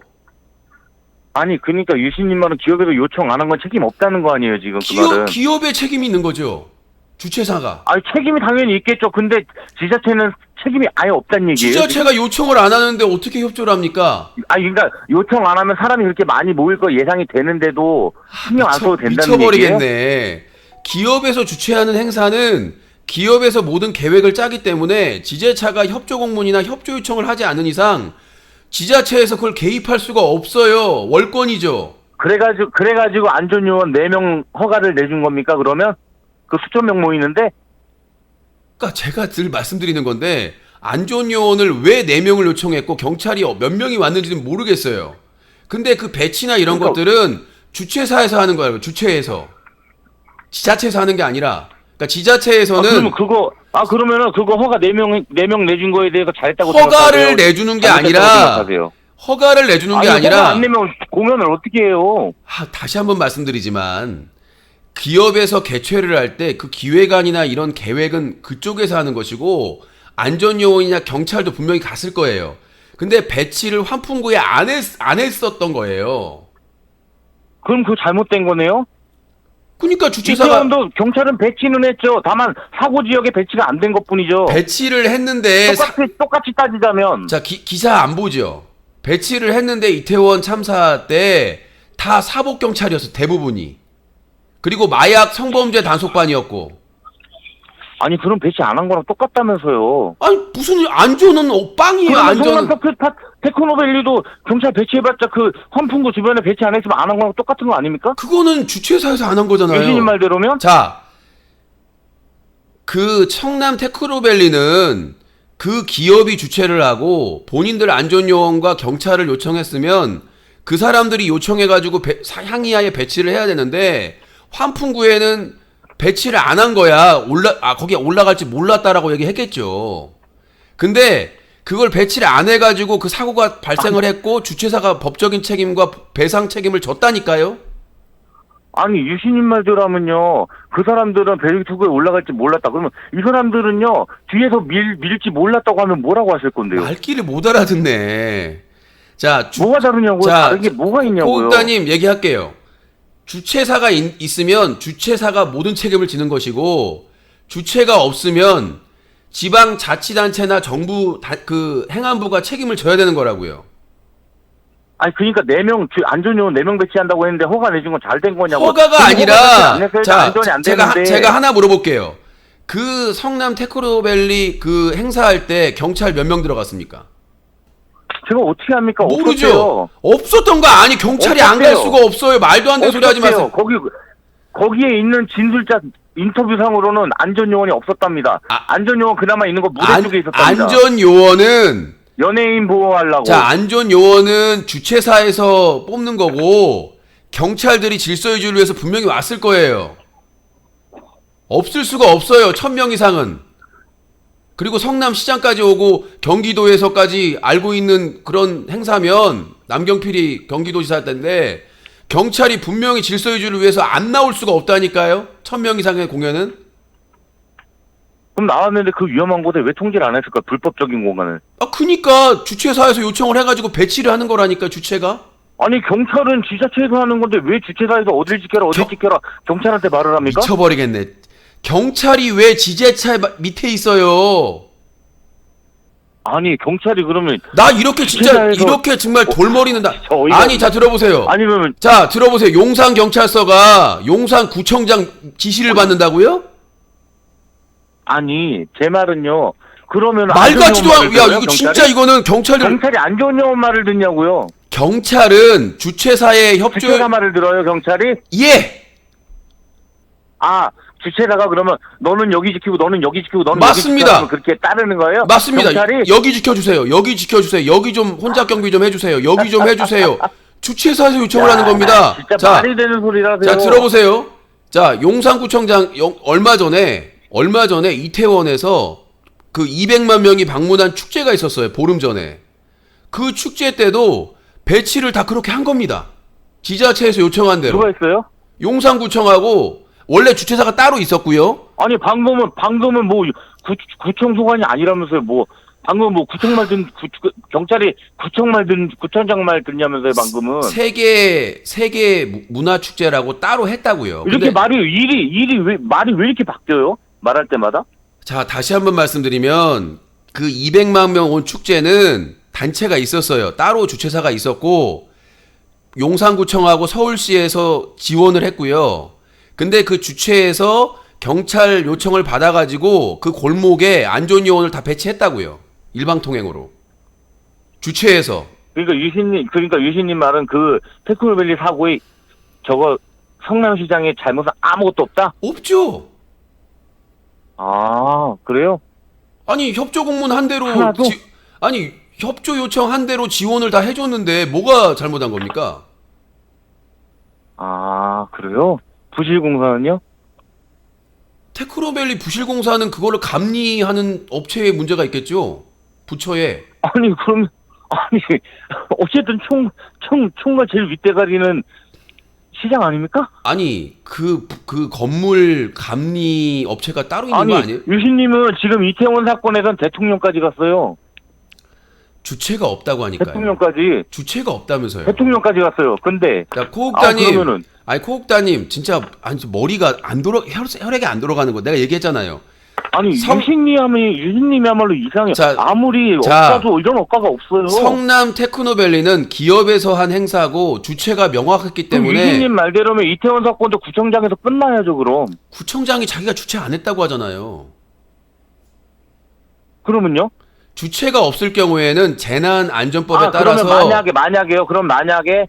아니 그러니까 유신님 말은 기업에서 요청 안 한 건 책임 없다는 거 아니에요 지금 그 말은? 기업의 책임이 있는 거죠. 주최사가. 아니 책임이 당연히 있겠죠. 근데 지자체는 책임이 아예 없다는 얘기예요. 지자체가 요청을 안 하는데 어떻게 협조를 합니까? 아니 그러니까 요청 안 하면 사람이 그렇게 많이 모일 거 예상이 되는데도 신경 안 써도 된다는 얘기예요? 미쳐버리겠네. 기업에서 주최하는 행사는 기업에서 모든 계획을 짜기 때문에 지자체가 협조 공문이나 협조 요청을 하지 않은 이상 지자체에서 그걸 개입할 수가 없어요. 월권이죠. 그래가지고 안전요원 4명 허가를 내준 겁니까 그러면? 그 수천 명 모이는데? 그러니까 제가 늘 말씀드리는 건데 안전요원을 왜 4명을 요청했고 경찰이 몇 명이 왔는지는 모르겠어요. 근데 그 배치나 이런 것들은 주최사에서 하는 거예요. 주최에서. 지자체에서 하는 게 아니라. 그러니까 지자체에서는 그러면은 그거 허가 4명 내준 거에 대해서 잘했다고 허가를 생각하세요? 내주는 게 잘못했다고 아니라 생각하세요? 허가를 내주는 게 아니, 아니라 허가 안 내면 공연을 어떻게 해요? 다시 한번 말씀드리지만 기업에서 개최를 할 때 그 기획안이나 이런 계획은 그쪽에서 하는 것이고 안전요원이나 경찰도 분명히 갔을 거예요. 근데 배치를 환풍구에 안 했었던 거예요. 그럼 그거 잘못된 거네요? 그러니까 주최사가 이태원도 경찰은 배치는 했죠. 다만 사고 지역에 배치가 안 된 것뿐이죠. 배치를 했는데 똑같이 따지자면 자 기사 안 보죠. 배치를 했는데 이태원 참사 때 다 사복 경찰이었어 대부분이. 그리고 마약 성범죄 단속반이었고. 아니 그럼 배치 안 한 거랑 똑같다면서요. 아니 무슨 안전은 빵이에요. 안전은. 테크노밸리도 경찰 배치해봤자 그 환풍구 주변에 배치 안 했으면 안 한 거랑 똑같은 거 아닙니까? 그거는 주최사에서 안 한 거잖아요. 유진님 말대로면? 자, 그 청남 테크노밸리는 그 기업이 주최를 하고 본인들 안전요원과 경찰을 요청했으면 그 사람들이 요청해가지고 향이하에 배치를 해야 되는데 환풍구에는 배치를 안 한 거야. 거기에 올라갈지 몰랐다라고 얘기했겠죠. 근데 그걸 배치를 안 해가지고 그 사고가 발생을 했고 주최사가 법적인 책임과 배상 책임을 졌다니까요. 아니 유신님 말대로라면요 그 사람들은 벨기투구에 올라갈지 몰랐다 그러면 이 사람들은요 뒤에서 밀지 몰랐다고 하면 뭐라고 하실 건데요? 말귀를 못 알아듣네. 자, 뭐가 다르냐고요? 다른 게 뭐가 있냐고요? 고국다님 얘기할게요. 주최사가 있으면 주최사가 모든 책임을 지는 것이고 주최가 없으면 지방자치단체나 정부 그 행안부가 책임을 져야 되는 거라고요. 아니 그러니까 4명 안전요원 4명 배치한다고 했는데 허가 내준 건 잘 된 거냐고. 허가가 아니라 자 안전이 안 되는데. 제가 하나 물어볼게요. 그 성남 테크노밸리 그 행사할 때 경찰 몇 명 들어갔습니까? 제가 어떻게 합니까? 모르죠. 없었던 거 아니 경찰이 안 갈 수가 없어요. 말도 안 되는 소리 하지 마세요. 거기에 있는 진술자 인터뷰상으로는 안전요원이 없었답니다. 안전요원 그나마 있는 거 무대 쪽에 있었답니다. 안전요원은 연예인 보호하려고. 자, 안전요원은 주최사에서 뽑는 거고 경찰들이 질서 유지를 위해서 분명히 왔을 거예요. 없을 수가 없어요. 1000명 이상은. 그리고 성남시장까지 오고 경기도에서까지 알고 있는 그런 행사면 남경필이 경기도지사 때인데 경찰이 분명히 질서 유지를 위해서 안 나올 수가 없다니까요. 1000명 이상의 공연은? 그럼 나왔는데 그 위험한 곳에 왜 통제를 안 했을까? 불법적인 공간을. 아, 그니까 주최사에서 요청을 해가지고 배치를 하는 거라니까, 주체가. 아니 경찰은 지자체에서 하는 건데 왜 주최사에서 어딜 지켜라 지켜라 경찰한테 말을 합니까? 미쳐버리겠네. 경찰이 왜 지자체 밑에 있어요? 아니 경찰이 그러면 나 이렇게 진짜 주최사에서 이렇게 정말 돌머리는 나. 저 어이가 아니, 자 들어보세요. 아니면 자 들어보세요. 용산 경찰서가 용산 구청장 지시를 받는다고요? 아니 제 말은요. 그러면 말 같지도 않고, 야 들어요, 이거 경찰이? 진짜 이거는 경찰이 안 좋은 영혼 말을 듣냐고요. 경찰은 주최사의 협조. 주최사 말을 들어요 경찰이? 예. 아 주최사가 그러면 너는 여기 지키고 너는 여기 지키고 너는 맞습니다. 여기 지키고 그렇게 따르는 거예요? 맞습니다. 경찰이? 여기 지켜주세요. 여기 지켜주세요. 여기 좀 혼잡 경비 좀 해주세요. 여기 좀 해주세요. 주최사에서 요청을 하는 겁니다. 진짜 자, 말이 되는 소리라세요. 자 들어보세요. 자 용산구청장 얼마 전에 이태원에서 그 200만 명이 방문한 축제가 있었어요. 보름 전에. 그 축제 때도 배치를 다 그렇게 한 겁니다. 지자체에서 요청한 대로. 누가 했어요? 용산구청하고 원래 주최사가 따로 있었고요. 아니 방금은 뭐 구청 소관이 아니라면서요. 뭐 방금 뭐 구청 말 듣 경찰이 구청장 말 듣냐면서요. 방금은 세계 문화 축제라고 따로 했다고요. 이렇게 근데 말이 말이 왜 이렇게 바뀌어요? 말할 때마다? 자, 다시 한번 말씀드리면 그 200만 명 온 축제는 단체가 있었어요. 따로 주최사가 있었고 용산구청하고 서울시에서 지원을 했고요. 근데 그 주최에서 경찰 요청을 받아가지고 그 골목에 안전요원을 다 배치했다고요. 일방통행으로. 주최에서. 그러니까 유신님 말은 그 테크노밸리 사고의 저거 성남시장의 잘못은 아무것도 없다? 없죠. 아 그래요? 아니 협조 공문 한 대로 하나도? 협조 요청 한 대로 지원을 다 해줬는데 뭐가 잘못한 겁니까? 아 그래요? 부실공사는요? 테크노밸리 부실공사는 그거를 감리하는 업체에 문제가 있겠죠. 부처에. 아니 어쨌든 총과 제일 윗대가리는 시장 아닙니까? 아니 그 건물 감리 업체가 따로 있는 거 아니에요? 유신님은 지금 이태원 사건에선 대통령까지 갔어요. 주체가 없다고 하니까요. 대통령까지. 주체가 없다면서요. 대통령까지 갔어요. 근데 자, 코옥다님. 그러면은 코옥다님 진짜 머리가 혈액이 안 돌아가는 거 내가 얘기했잖아요. 아니 유신님이야말로 이상해요. 자, 아무리 자, 억가도 이런 억가가 없어요. 성남 테크노밸리는 기업에서 한 행사고 주체가 명확했기 때문에 유신님 말대로면 이태원 사건도 구청장에서 끝나야죠. 그럼 구청장이 자기가 주체 안 했다고 하잖아요. 그러면요? 주체가 없을 경우에는 재난안전법에 따라서 그러면 만약에요. 그럼 만약에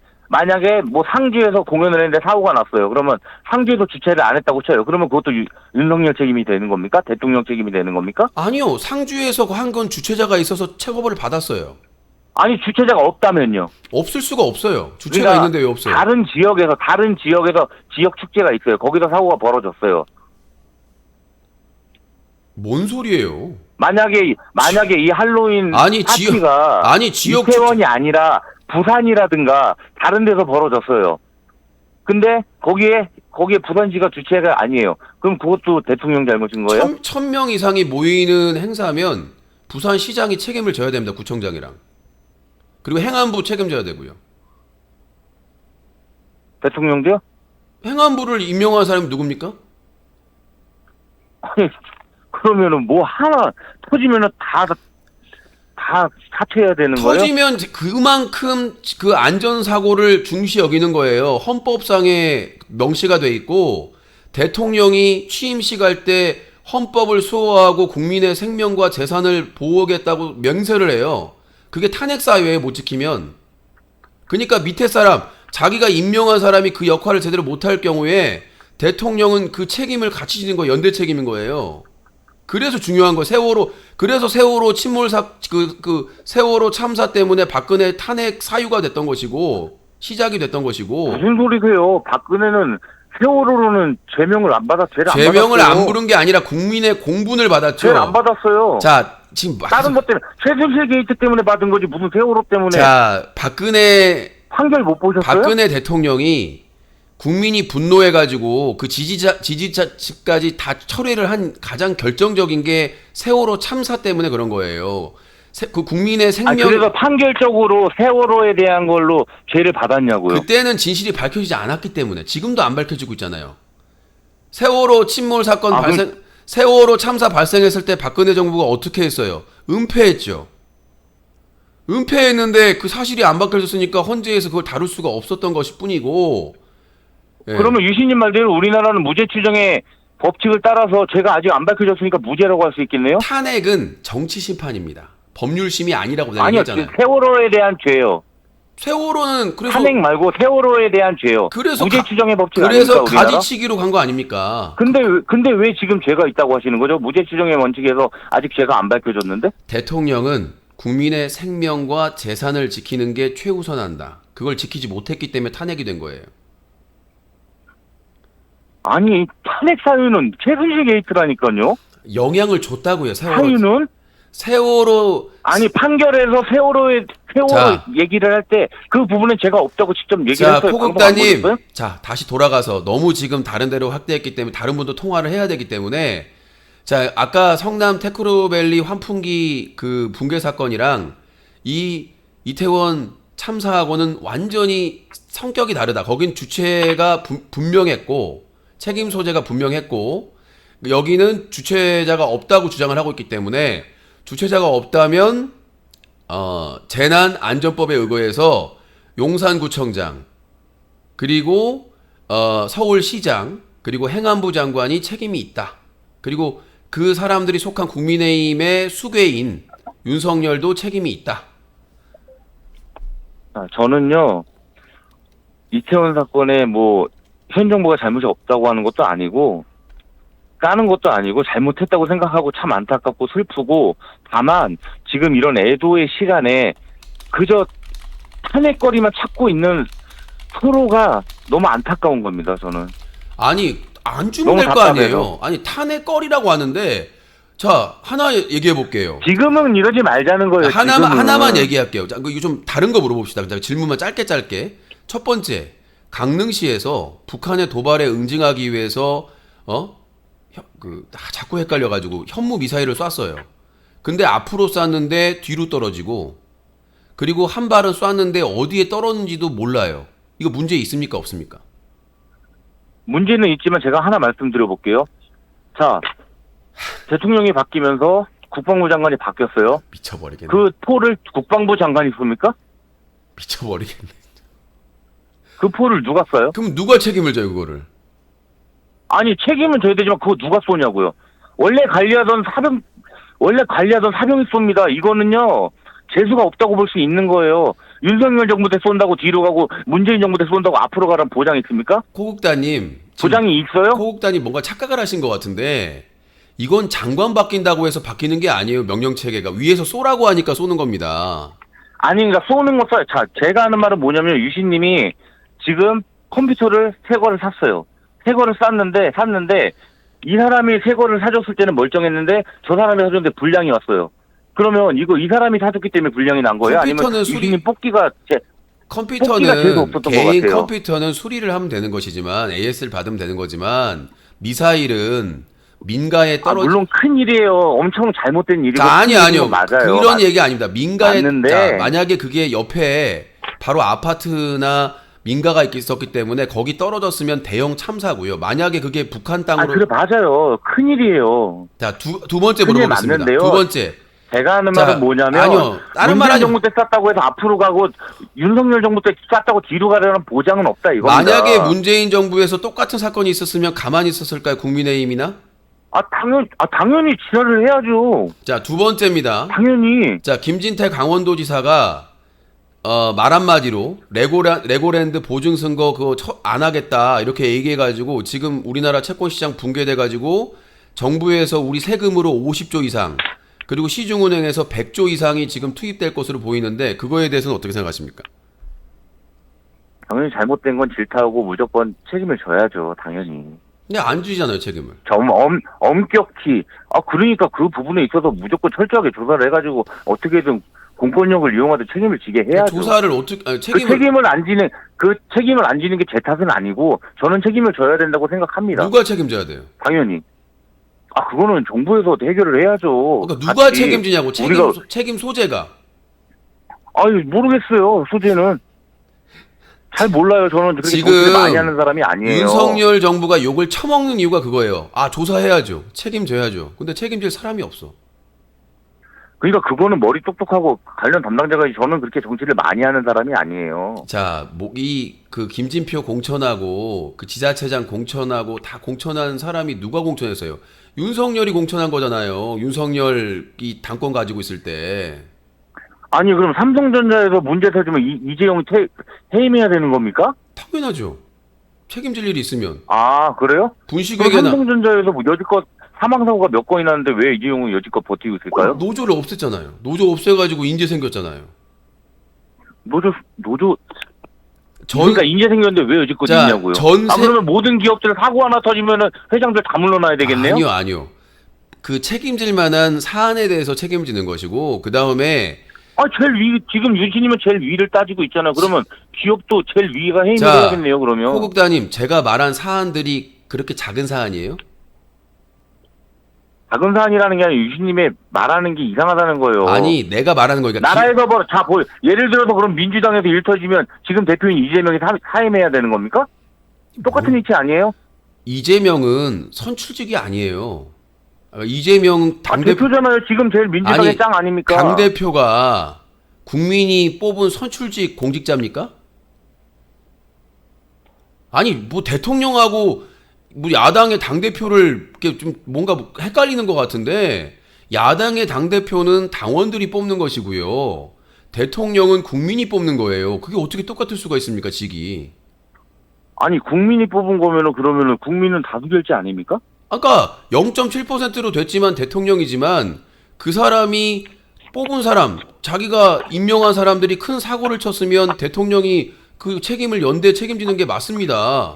뭐 상주에서 공연을 했는데 사고가 났어요. 그러면 상주에서 주최를 안 했다고 쳐요. 그러면 그것도 윤석열 책임이 되는 겁니까? 대통령 책임이 되는 겁니까? 아니요. 상주에서 한 건 주최자가 있어서 체벌을 받았어요. 아니 주최자가 없다면요. 없을 수가 없어요. 주체가 그러니까 있는데 왜 없어요? 다른 지역에서 지역 축제가 있어요. 거기서 사고가 벌어졌어요. 뭔 소리예요? 만약에 이 할로윈 파티가 지역 이태원이 아니라 부산이라든가 다른 데서 벌어졌어요. 근데 거기에 부산시가 주체가 아니에요. 그럼 그것도 대통령 잘못인 거예요? 1000명 이상이 모이는 행사면 부산시장이 책임을 져야 됩니다. 구청장이랑. 그리고 행안부 책임져야 되고요. 대통령도요? 행안부를 임명한 사람이 누굽니까? 아니 그러면은 뭐 하나 터지면은 다 사퇴해야 되는 거예요? 터지면 그만큼 그 안전사고를 중시 여기는 거예요. 헌법상에 명시가 돼 있고 대통령이 취임식 할 때 헌법을 수호하고 국민의 생명과 재산을 보호하겠다고 맹세를 해요. 그게 탄핵사유에 못 지키면. 그러니까 밑에 사람, 자기가 임명한 사람이 그 역할을 제대로 못할 경우에 대통령은 그 책임을 같이 지는 거 연대 책임인 거예요. 그래서 중요한 거예요. 그래서 세월호 세월호 참사 때문에 박근혜 탄핵 사유가 됐던 것이고 시작이 됐던 것이고. 무슨 소리세요? 박근혜는 세월호로는 죄명을 안 받았어요. 죄명을 안 부른 게 아니라 국민의 공분을 받았죠. 죄를 안 받았어요. 자, 지금 다른 것 때문에 최순실 게이트 때문에 받은 거지 무슨 세월호 때문에. 자, 판결 못 보셨어요? 박근혜 대통령이 국민이 분노해가지고 그 지지자 측까지 다 철회를 한 가장 결정적인 게 세월호 참사 때문에 그런 거예요. 그 국민의 아니, 생명. 그래서 판결적으로 세월호에 대한 걸로 죄를 받았냐고요. 그때는 진실이 밝혀지지 않았기 때문에 지금도 안 밝혀지고 있잖아요. 세월호 침몰 사건 세월호 참사 발생했을 때 박근혜 정부가 어떻게 했어요? 은폐했죠. 은폐했는데 그 사실이 안 밝혀졌으니까 헌재에서 그걸 다룰 수가 없었던 것일 뿐이고. 예. 그러면 유신님 말대로 우리나라는 무죄 추정의 법칙을 따라서 죄가 아직 안 밝혀졌으니까 무죄라고 할 수 있겠네요? 탄핵은 정치 심판입니다. 법률심이 아니라고 내가 아니요, 얘기했잖아요. 세월호에 대한 죄요. 세월호는 그래서 탄핵 말고 세월호에 대한 죄요. 그래서 무죄 추정의 법칙 그래서 아닙니까, 우리나라? 가지치기로 간 거 아닙니까? 근데 왜 지금 죄가 있다고 하시는 거죠? 무죄 추정의 원칙에서 아직 죄가 안 밝혀졌는데? 대통령은 국민의 생명과 재산을 지키는 게 최우선한다. 그걸 지키지 못했기 때문에 탄핵이 된 거예요. 아니, 탄핵 사유는 최순실 게이트라니까요. 영향을 줬다고요. 사유는? 세월호 아니, 판결에서 세월호 자. 얘기를 할 때 그 부분은 제가 없다고 직접 얘기를 자, 했어요. 포국다님. 자, 다시 돌아가서 너무 지금 다른 데로 확대했기 때문에 다른 분도 통화를 해야 되기 때문에 자, 아까 성남 테크노밸리 환풍기 그 붕괴 사건이랑 이 이태원 참사하고는 완전히 성격이 다르다. 거긴 주체가 분명했고 책임 소재가 분명했고 여기는 주체자가 없다고 주장을 하고 있기 때문에 주체자가 없다면 재난안전법에 의거해서 용산구청장 그리고 서울시장 그리고 행안부 장관이 책임이 있다. 그리고 그 사람들이 속한 국민의힘의 수괴인 윤석열도 책임이 있다. 저는요, 이태원 사건에 뭐 현 정부가 잘못이 없다고 하는 것도 아니고 까는 것도 아니고 잘못했다고 생각하고 참 안타깝고 슬프고 다만 지금 이런 애도의 시간에 그저 탄핵거리만 찾고 있는 서로가 너무 안타까운 겁니다. 저는. 아니 안 주면 너무 될 거 아니에요. 답답해요. 아니 탄핵거리라고 하는데 자 하나 얘기해 볼게요. 지금은 이러지 말자는 거예요. 하나만 얘기할게요. 자, 이거 좀 다른 거 물어봅시다. 자, 질문만 짧게. 첫 번째, 강릉시에서 북한의 도발에 응징하기 위해서 자꾸 헷갈려가지고 현무 미사일을 쐈어요. 근데 앞으로 쐈는데 뒤로 떨어지고 그리고 한 발은 쐈는데 어디에 떨어졌는지도 몰라요. 이거 문제 있습니까 없습니까? 문제는 있지만 제가 하나 말씀드려볼게요. 자, 대통령이 바뀌면서 국방부 장관이 바뀌었어요. 미쳐버리겠네. 그 포를 국방부 장관이 쏩니까? 미쳐버리겠네. 그 포를 누가 쏴요? 그럼 누가 책임을 져요 그거를? 아니, 책임은 져야 되지만 그거 누가 쏘냐고요. 원래 관리하던 사병이 쏩니다. 이거는요, 재수가 없다고 볼 수 있는 거예요. 윤석열 정부 때 쏜다고 뒤로 가고 문재인 정부 때 쏜다고 앞으로 가라는 보장이 있습니까? 코국다님. 보장이 있어요? 코국다님 뭔가 착각을 하신 것 같은데 이건 장관 바뀐다고 해서 바뀌는 게 아니에요. 명령체계가. 위에서 쏘라고 하니까 쏘는 겁니다. 아니, 그러니까 쏘는 거 쏴요. 자, 제가 하는 말은 뭐냐면 유신님이 지금 컴퓨터를 새 거를 샀어요. 새 거를 샀는데 이 사람이 새 거를 사줬을 때는 멀쩡했는데 저 사람이 사줬는데 불량이 왔어요. 그러면 이 사람이 사줬기 때문에 불량이 난 거예요? 아니면 유신님 뽑기가 재수 없었던 것 개인 같아요. 컴퓨터는 수리를 하면 되는 것이지만 AS를 받으면 되는 거지만 미사일은 민가에 물론 큰 일이에요. 엄청 잘못된 일이고. 아니요. 맞아요. 그런 얘기 아닙니다. 민가에 맞는데. 자, 만약에 그게 옆에 바로 아파트나 민가가 있었기 때문에 거기 떨어졌으면 대형 참사고요. 만약에 그게 북한 땅으로 그래 맞아요. 큰 일이에요. 자, 두 번째 큰일 물어보겠습니다. 맞는데요. 두 번째. 제가 하는 자, 말은 뭐냐면 아니요. 다른 말 문재인 하지 정부 때 쐈다고 해서 앞으로 가고 윤석열 정부 때 쐈다고 뒤로 가려는 보장은 없다 이겁니다. 만약에 문재인 정부에서 똑같은 사건이 있었으면 가만히 있었을까요? 국민의힘이나? 당연히 지랄을 해야죠. 자, 두 번째입니다. 당연히. 자, 김진태 강원도지사가 말 한마디로 레고랜드 보증선거 그거 안 하겠다 이렇게 얘기해가지고 지금 우리나라 채권시장 붕괴돼가지고 정부에서 우리 세금으로 50조 이상 그리고 시중은행에서 100조 이상이 지금 투입될 것으로 보이는데 그거에 대해서는 어떻게 생각하십니까? 당연히 잘못된 건 질타하고 무조건 책임을 져야죠. 당연히. 근데 안 주잖아요 책임을. 엄격히. 그러니까 그 부분에 있어서 무조건 철저하게 조사를 해가지고 어떻게든 공권력을 이용하도 책임을 지게 해야죠. 조사를 어떻게 아니, 그 책임을 안 지는 게 제 탓은 아니고 저는 책임을 져야 된다고 생각합니다. 누가 책임져야 돼요? 당연히. 그거는 정부에서 해결을 해야죠. 그러니까 누가 같이. 책임지냐고 우리가- 책임 소재가. 모르겠어요. 소재는. 잘 몰라요. 저는 그렇게 지금 정치를 많이 하는 사람이 아니에요. 윤석열 정부가 욕을 처먹는 이유가 그거예요. 조사해야죠. 책임져야죠. 근데 책임질 사람이 없어. 그러니까 그거는 머리 똑똑하고 관련 담당자가 저는 그렇게 정치를 많이 하는 사람이 아니에요. 자, 그 김진표 공천하고 그 지자체장 공천하고 다 공천한 사람이 누가 공천했어요? 윤석열이 공천한 거잖아요. 윤석열이 당권 가지고 있을 때. 아니 그럼 삼성전자에서 문제 터지면 이재용이 해임해야 되는 겁니까? 당연하죠. 책임질 일이 있으면. 그래요? 그럼 분식회계나 삼성전자에서 여지껏 사망사고가 몇 건이 났는데 왜 이재용은 여지껏 버티고 있을까요? 노조를 없앴잖아요. 노조 없애가지고 인재 생겼잖아요. 노조 그러니까 인재 생겼는데 왜 여지껏 자, 있냐고요? 전세- 그러면 모든 기업들 사고 하나 터지면은 회장들 다 물러나야 되겠네요? 아니요. 그 책임질 만한 사안에 대해서 책임지는 것이고 그 다음에 제일 위 지금 윤신이면 제일 위를 따지고 있잖아요. 그러면 기업도 제일 위가 해임을 자, 해야겠네요. 그러면 호국다님 제가 말한 사안들이 그렇게 작은 사안이에요? 작은 사안이라는 게 아니라 유신님의 말하는 게 이상하다는 거예요. 아니 내가 말하는 거니까 나라에서 예를 들어서 그럼 민주당에서 일 터지면 지금 대표인 이재명이 사임해야 되는 겁니까? 똑같은 위치 아니에요? 이재명은 선출직이 아니에요. 이재명 대표잖아요. 지금 제일 민주당의 아니, 짱 아닙니까? 당대표가 국민이 뽑은 선출직 공직자입니까? 아니 뭐 대통령하고 뭐 야당의 당대표를 이렇게 좀 뭔가 헷갈리는 것 같은데 야당의 당대표는 당원들이 뽑는 것이고요. 대통령은 국민이 뽑는 거예요. 그게 어떻게 똑같을 수가 있습니까, 직이? 아니 국민이 뽑은 거면은 그러면은 국민은 다수결제 아닙니까? 아까 0.7%로 됐지만 대통령이지만 그 사람이 뽑은 사람, 자기가 임명한 사람들이 큰 사고를 쳤으면 대통령이 그 책임을 연대 책임지는 게 맞습니다.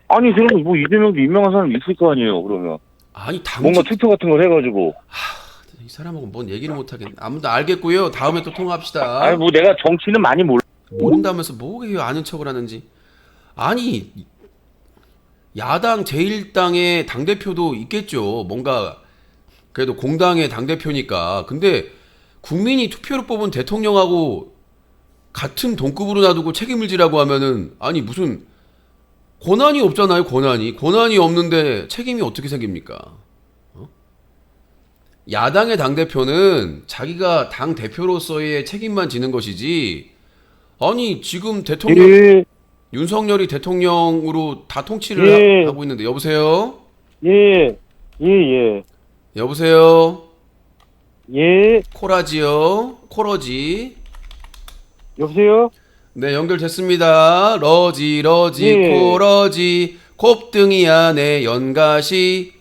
아니 그럼 뭐 이재명도 임명한 사람 있을 거 아니에요. 그러면 아니 뭔가 당직 투표 같은 걸 해가지고 이 사람하고 뭔 얘기를 못 하겠네. 아무튼 알겠고요. 다음에 또 통화합시다. 아니 뭐 내가 정치는 많이 몰라. 모른다면서 뭐게 아는 척을 하는지. 아니 야당 제1당의 당대표도 있겠죠. 뭔가 그래도 공당의 당대표니까. 근데 국민이 투표로 뽑은 대통령하고 같은 동급으로 놔두고 책임을 지라고 하면은 아니 무슨 권한이 없잖아요. 권한이 없는데 책임이 어떻게 생깁니까? 야당의 당대표는 자기가 당대표로서의 책임만 지는 것이지 아니 지금 대통령 윤석열이 대통령으로 다 통치를 하고 있는데 여보세요? 여보세요? 코라지요? 코러지? 여보세요? 네 연결됐습니다. 러지 코러지 곱등이 안에 연가시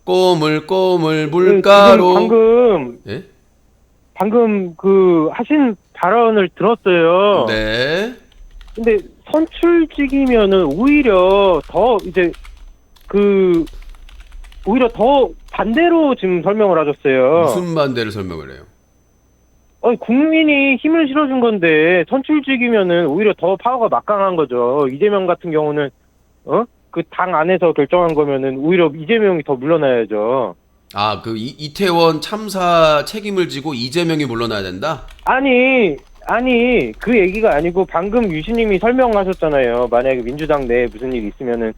꼬물꼬물 물가로 예? 방금 그 하신 발언을 들었어요. 네. 근데 선출직이면은 오히려 더 이제 오히려 더 반대로 지금 설명을 하셨어요. 무슨 반대를 설명을 해요? 아니, 국민이 힘을 실어준 건데 선출직이면은 오히려 더 파워가 막강한 거죠. 이재명 같은 경우는 그 당 안에서 결정한 거면은 오히려 이재명이 더 물러나야죠. 그 이태원 참사 책임을 지고 이재명이 물러나야 된다? 아니 그 얘기가 아니고 방금 유시님이 설명하셨잖아요. 만약에 민주당 내에 무슨 일이 있으면은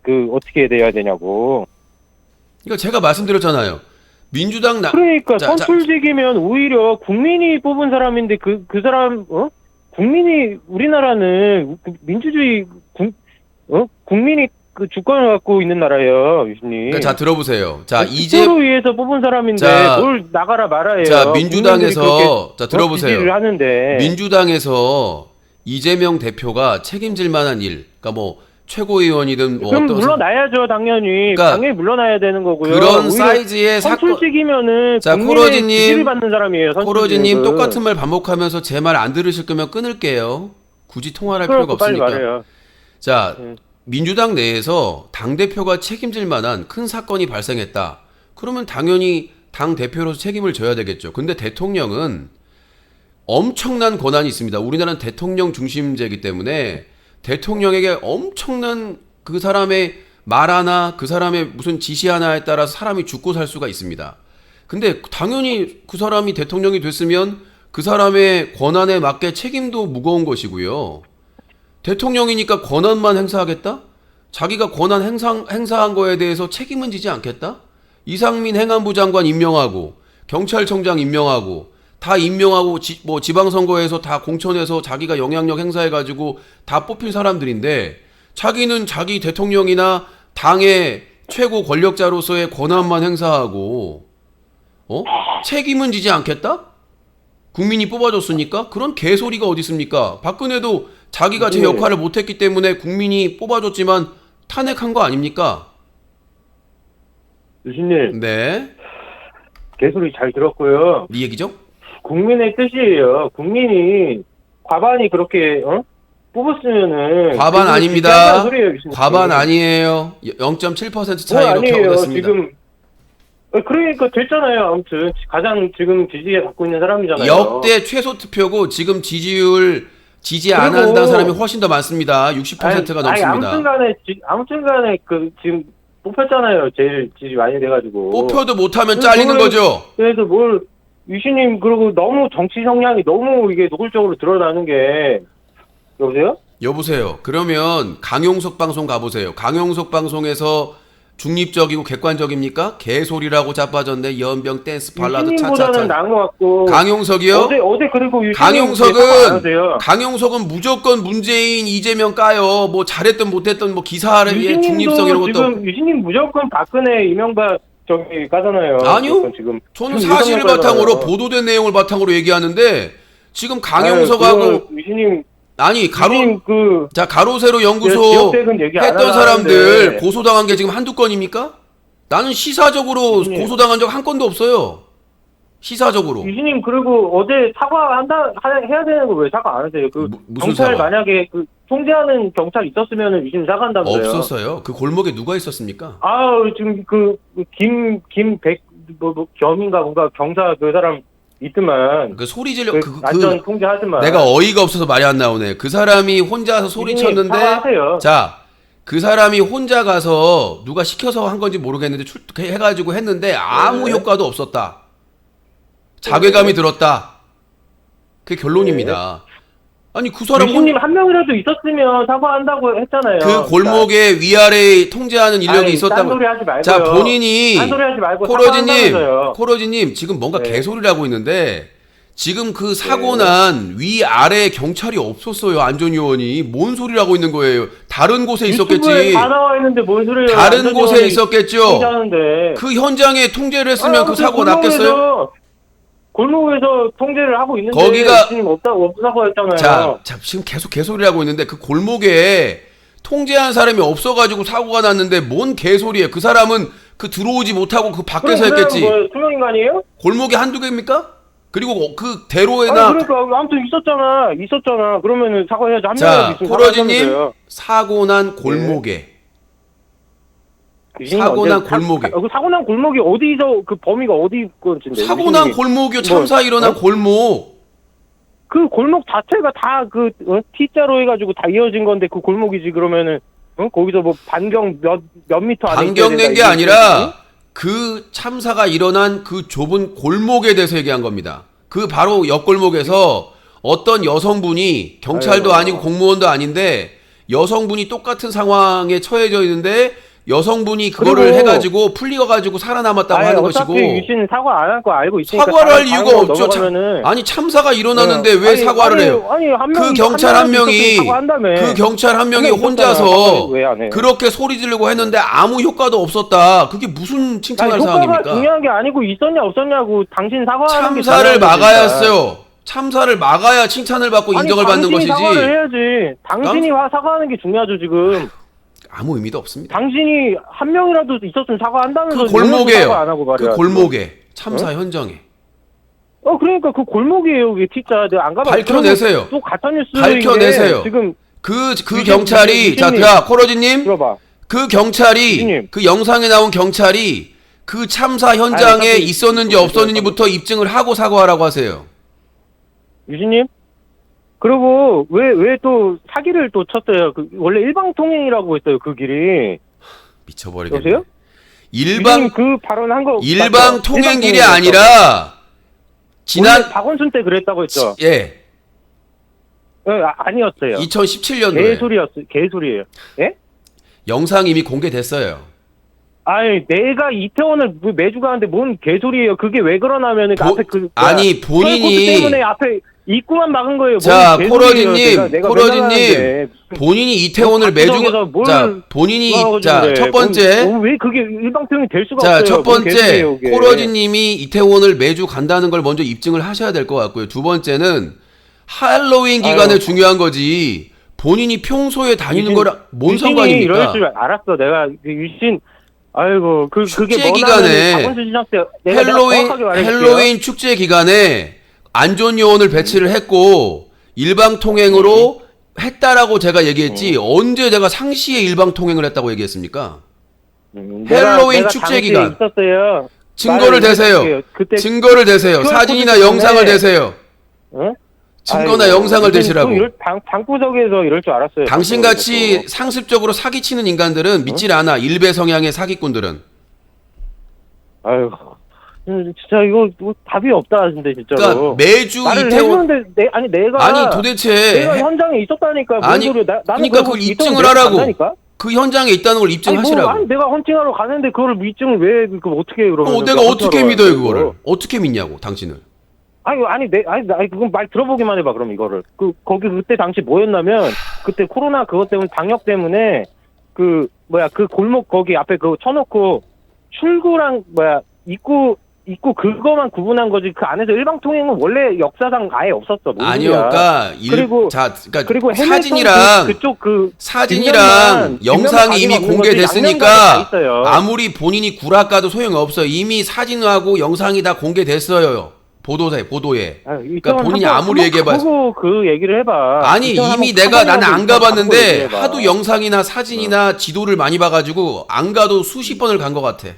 그 어떻게 돼야 되냐고. 그러니까 제가 말씀드렸잖아요. 민주당 그러니까 선출직이면 오히려 국민이 뽑은 사람인데 그 사람 국민이 우리나라는 민주주의 국민이 그 주권을 갖고 있는 나라예요, 유시님. 그러니까 자 들어보세요. 자 투표로 의해서 뽑은 사람인데 뭘 나가라 말아요. 자 민주당에서 자 들어보세요. 지지를 하는데 민주당에서 이재명 대표가 책임질 만한 일, 그러니까 뭐 최고위원이든 뭐 그럼 어떤 물러나야죠, 당연히. 그러니까 당연히 물러나야 되는 거고요. 그런 사이즈의 선출직이면은 자, 국민의 지지를 받는 사람이에요. 코러지님 똑같은 말 반복하면서 제 말 안 들으실 거면 끊을게요. 굳이 통화할 필요가 빨리 없으니까. 말해요. 자, 민주당 내에서 당대표가 책임질 만한 큰 사건이 발생했다. 그러면 당연히 당 대표로서 책임을 져야 되겠죠. 근데 대통령은 엄청난 권한이 있습니다. 우리나라는 대통령 중심제이기 때문에 대통령에게 엄청난 그 사람의 말 하나, 그 사람의 무슨 지시 하나에 따라 사람이 죽고 살 수가 있습니다. 근데 당연히 그 사람이 대통령이 됐으면 그 사람의 권한에 맞게 책임도 무거운 것이고요. 대통령이니까 권한만 행사하겠다? 자기가 권한 행사한 거에 대해서 책임은 지지 않겠다? 이상민 행안부 장관 임명하고 경찰청장 임명하고 다 임명하고 지방선거에서 다 공천해서 자기가 영향력 행사해가지고 다 뽑힌 사람들인데 자기는 자기 대통령이나 당의 최고 권력자로서의 권한만 행사하고 책임은 지지 않겠다? 국민이 뽑아줬으니까? 그런 개소리가 어디 있습니까? 박근혜도 자기가 제 역할을 못했기 때문에 국민이 뽑아줬지만 탄핵한 거 아닙니까? 유신님, 네. 개소리 잘 들었고요. 네 얘기죠? 국민의 뜻이에요. 국민이 과반이 그렇게 뽑았으면은 과반 그걸 아닙니다. 지지한다는 소리예요, 유신님. 과반 아니에요. 0.7% 차이로 아니에요. 얻었습니다. 지금 그러니까 됐잖아요. 아무튼 가장 지금 지지에 받고 있는 사람이잖아요. 역대 최소 투표고 지금 지지율 지지 안 그리고- 한다는 사람이 훨씬 더 많습니다. 60%가 넘습니다. 아무튼간에 그 지금 뽑혔잖아요. 제일 지지 많이 돼가지고. 뽑혀도 못하면 그래서 잘리는 그걸- 거죠. 그래서 뭘 유신님 그리고 너무 정치 성향이 너무 이게 노골적으로 드러나는 게 여보세요? 여보세요. 그러면 강용석 방송 가보세요. 강용석 방송에서 중립적이고 객관적입니까? 개소리라고 자빠졌네. 연병 댄스 발라드 유신님보다는 차차차. 나은 것 같고. 강용석이요? 어제 그리고 유신님 사과 안 강용석은 하세요. 강용석은 무조건 문재인 이재명 까요. 뭐 잘했든 못했든 뭐 기사를 위해 중립성 이런 것도 지금 유신님 무조건 박근혜 이명박 저기 까잖아요. 아니요. 무조건 지금 저는 지금 사실을 윤석열 바탕으로 까잖아요. 보도된 내용을 바탕으로 얘기하는데 지금 아유, 강용석하고 그거 유신님 아니 유신님 그 자 가로세로 연구소 지역대근 얘기 안 했던 하려고 사람들 하는데. 고소당한 게 지금 한두 건입니까? 나는 시사적으로 유신님. 고소당한 적 한 건도 없어요. 시사적으로. 유신님 그리고 어제 해야 되는 거 왜 사과 안 하세요? 그 무슨 경찰 사과? 만약에 그 통제하는 경찰 있었으면은 유신님 사과한다면서요? 없었어요. 그 골목에 누가 있었습니까? 아 지금 겸인가 뭔가 경사 그 사람 있더만 그 소리 질러 안전 통제하더만. 내가 어이가 없어서 말이 안 나오네. 그 사람이 혼자서 소리 유신님, 쳤는데 사과하세요. 자 그 사람이 혼자 가서 누가 시켜서 한 건지 모르겠는데 해가지고 했는데 아무 네. 효과도 없었다. 자괴감이 들었다. 그게 결론입니다. 아니 그 사람 유신님 한 명이라도 있었으면 사과한다고 했잖아요. 그 골목에 위아래 통제하는 인력이 아니, 있었다고. 딴소리 하지 말고요. 자 본인이 딴소리 하지 말고 코러지님 코러지님 지금 뭔가 네. 개소리를 하고 있는데 지금 그 사고 네. 난 위아래 경찰이 없었어요. 안전요원이 뭔 소리를 하고 있는 거예요. 다른 곳에 유튜브에 있었겠지. 다 나와 있는데 뭔 소리예요? 다른 안전요원이 곳에 있었겠죠. 통제하는데. 그 현장에 통제를 했으면 그 아무튼 사고가 났겠어요? 골목에서 통제를 하고 있는데 거기가- 유신님 없다고 했잖아요. 자 지금 계속 개소리를 하고 있는데 그 골목에 통제한 사람이 없어가지고 사고가 났는데 뭔 개소리예요. 그 사람은 그 들어오지 못하고 그 밖에서 했겠지. 뭐 투명인간이에요? 골목이 한두 개입니까? 그리고 그 아니 대로에나 그러니까 아무튼 있었잖아. 그러면은 사과해야지. 한 자 명이라도 있으면 코러지님 사과하면서요. 사고 난 골목에 유신님 사고 언제 난 골목에. 그 사고 난 골목이 어디서 그 범위가 어디 건지인데. 사고 난 유신님이. 골목이요. 참사 일어난 어? 골목. 그 골목 자체가 다 그 T자로 해가지고 다 이어진 건데 그 골목이지 그러면은 거기서 뭐 반경 몇 미터 안에 있어야 반경된 된다, 게 이게 아니라 그 참사가 일어난 그 좁은 골목에 대해서 얘기한 겁니다. 그 바로 옆골목에서 어떤 여성분이 경찰도 아유. 아니고 공무원도 아닌데 여성분이 똑같은 상황에 처해져 있는데 여성분이 그거를 그리고- 해가지고 풀려가지고 살아남았다고 아니, 하는 어차피 것이고 유신 사과 안 할 거 알고 있으니까 사과를 할 다른 이유가 방향으로 없죠. 넘어가면은- 아니 참사가 일어났는데 네. 왜 아니, 사과를 해요? 아니 그 경찰 한 명이 사과한다며. 그 경찰 한 명이 한 명 혼자서 있었잖아. 왜안 해요? 그렇게 소리 지르고 했는데 아무 효과도 없었다. 그게 무슨 칭찬할 효과가 상황입니까? 중요한 게 아니고 있었냐 없었냐고 당신 사과하는 게 참사를 중요한 거지, 막아야 진짜. 했어요. 참사를 막아야 칭찬을 받고 아니, 인정을 받는 당신이 것이지. 사과를 해야지. 당신이 사과하는 게 중요하죠 지금. 아무 의미도 없습니다. 당신이 한 명이라도 있었으면 사과한다면서 그 골목에요. 사과 안 하고 말이야. 그 골목에 참사 현장에 그러니까 그 골목이에요. 그게 진짜 내가 안 가봐. 밝혀내세요. 또 가짜뉴스 밝혀내세요. 지금 그 유신- 경찰이 유신님. 자 코러지님 들어봐. 그 경찰이 유신님. 그 영상에 나온 경찰이 그 참사 현장에 어차피 있었는지 없었는지부터 입증을 하고 사과하라고 하세요. 유진님? 그리고 왜 또 사기를 또 쳤어요? 그 원래 일방통행이라고 했어요, 그 길이. 미쳐버리겠네. 여보세요? 일방 유진님 그 발언한 거 일방 맞죠? 통행길이 일방 아니라 지난 원래 박원순 때 그랬다고 했죠? 예 아니었어요. 2017년도에 개소리예요. 예? 영상 이미 공개됐어요. 아니 내가 이태원을 매주 가는데 뭔 개소리예요. 그게 왜 그러냐면은 앞에 그 아니 본인이 때문에 앞에 입구만 막은 거예요. 자 뭔 코러지님 개소리예요. 내가 코러지님 본인이 이태원을 매주 자 본인이 자 첫 번째 왜 그게 일방통행이 될 수가 자 없어요. 첫 뭔 개소리예요, 번째 그게. 코러지님이 이태원을 매주 간다는 걸 먼저 입증을 하셔야 될 것 같고요. 두 번째는 할로윈 기간에 아유. 중요한 거지 본인이 평소에 다니는 거랑 뭔 유진이 상관입니까? 이럴 줄 알았어. 내가 그 유진 아이고 그게 축제 뭐냐면 기간에 박원순 시장 때 내가 정확하게 말해줄게요. 헬로윈 축제 기간에 안전 요원을 배치를 했고 일방 통행으로 했다라고 제가 얘기했지 언제 제가 상시에 일방 통행을 했다고 얘기했습니까? 헬로윈 축제 기간. 있었어요. 증거를 대세요. 그때 증거를 대세요. QR 사진이나 코드 영상을 때문에. 대세요. 응? 증거나 아이고, 영상을 무슨 대시라고. 또 방구석에서 이럴 줄 알았어요. 당신같이 상습적으로 사기치는 인간들은 믿질 않아. 일배 성향의 사기꾼들은. 아유, 진짜 이거 뭐 답이 없다, 근데 진짜로. 그러니까 매주 말을 이태원 해주는데 아니 내가 아니 도대체 내가 현장에 있었다니까. 아니, 나는 그러니까 그걸 입증을 하라고. 그 현장에 있다는 걸 입증하시라고. 아니 내가 헌팅하러 가는데 그걸 입증을 왜 그 어떻게 그러면? 내가 어떻게 믿어요 그거를? 어떻게 믿냐고 당신을. 아니 그건 말 들어보기만 해봐 그럼 이거를. 거기 그때 당시 뭐였냐면 그때 코로나 그것 때문에 방역 때문에 그 골목 거기 앞에 그거 쳐놓고 출구랑 입구 그거만 구분한 거지. 그 안에서 일방 통행은 원래 역사상 아예 없었어. 아니요, 그러니까 그리고 사진이랑 그쪽 사진이랑 영상이 이미 뒷면만 공개됐으니까 다 있어요. 아무리 본인이 구라까도 소용없어요. 이미 사진하고 영상이 다 공개됐어요. 보도에. 그러니까 본인이 아무리 얘기해봐. 그 얘기를 해봐. 아니 이미 나는 안 가봤는데 하도 영상이나 사진이나 지도를 많이 봐가지고 안 가도 수십 번을 간 것 같아.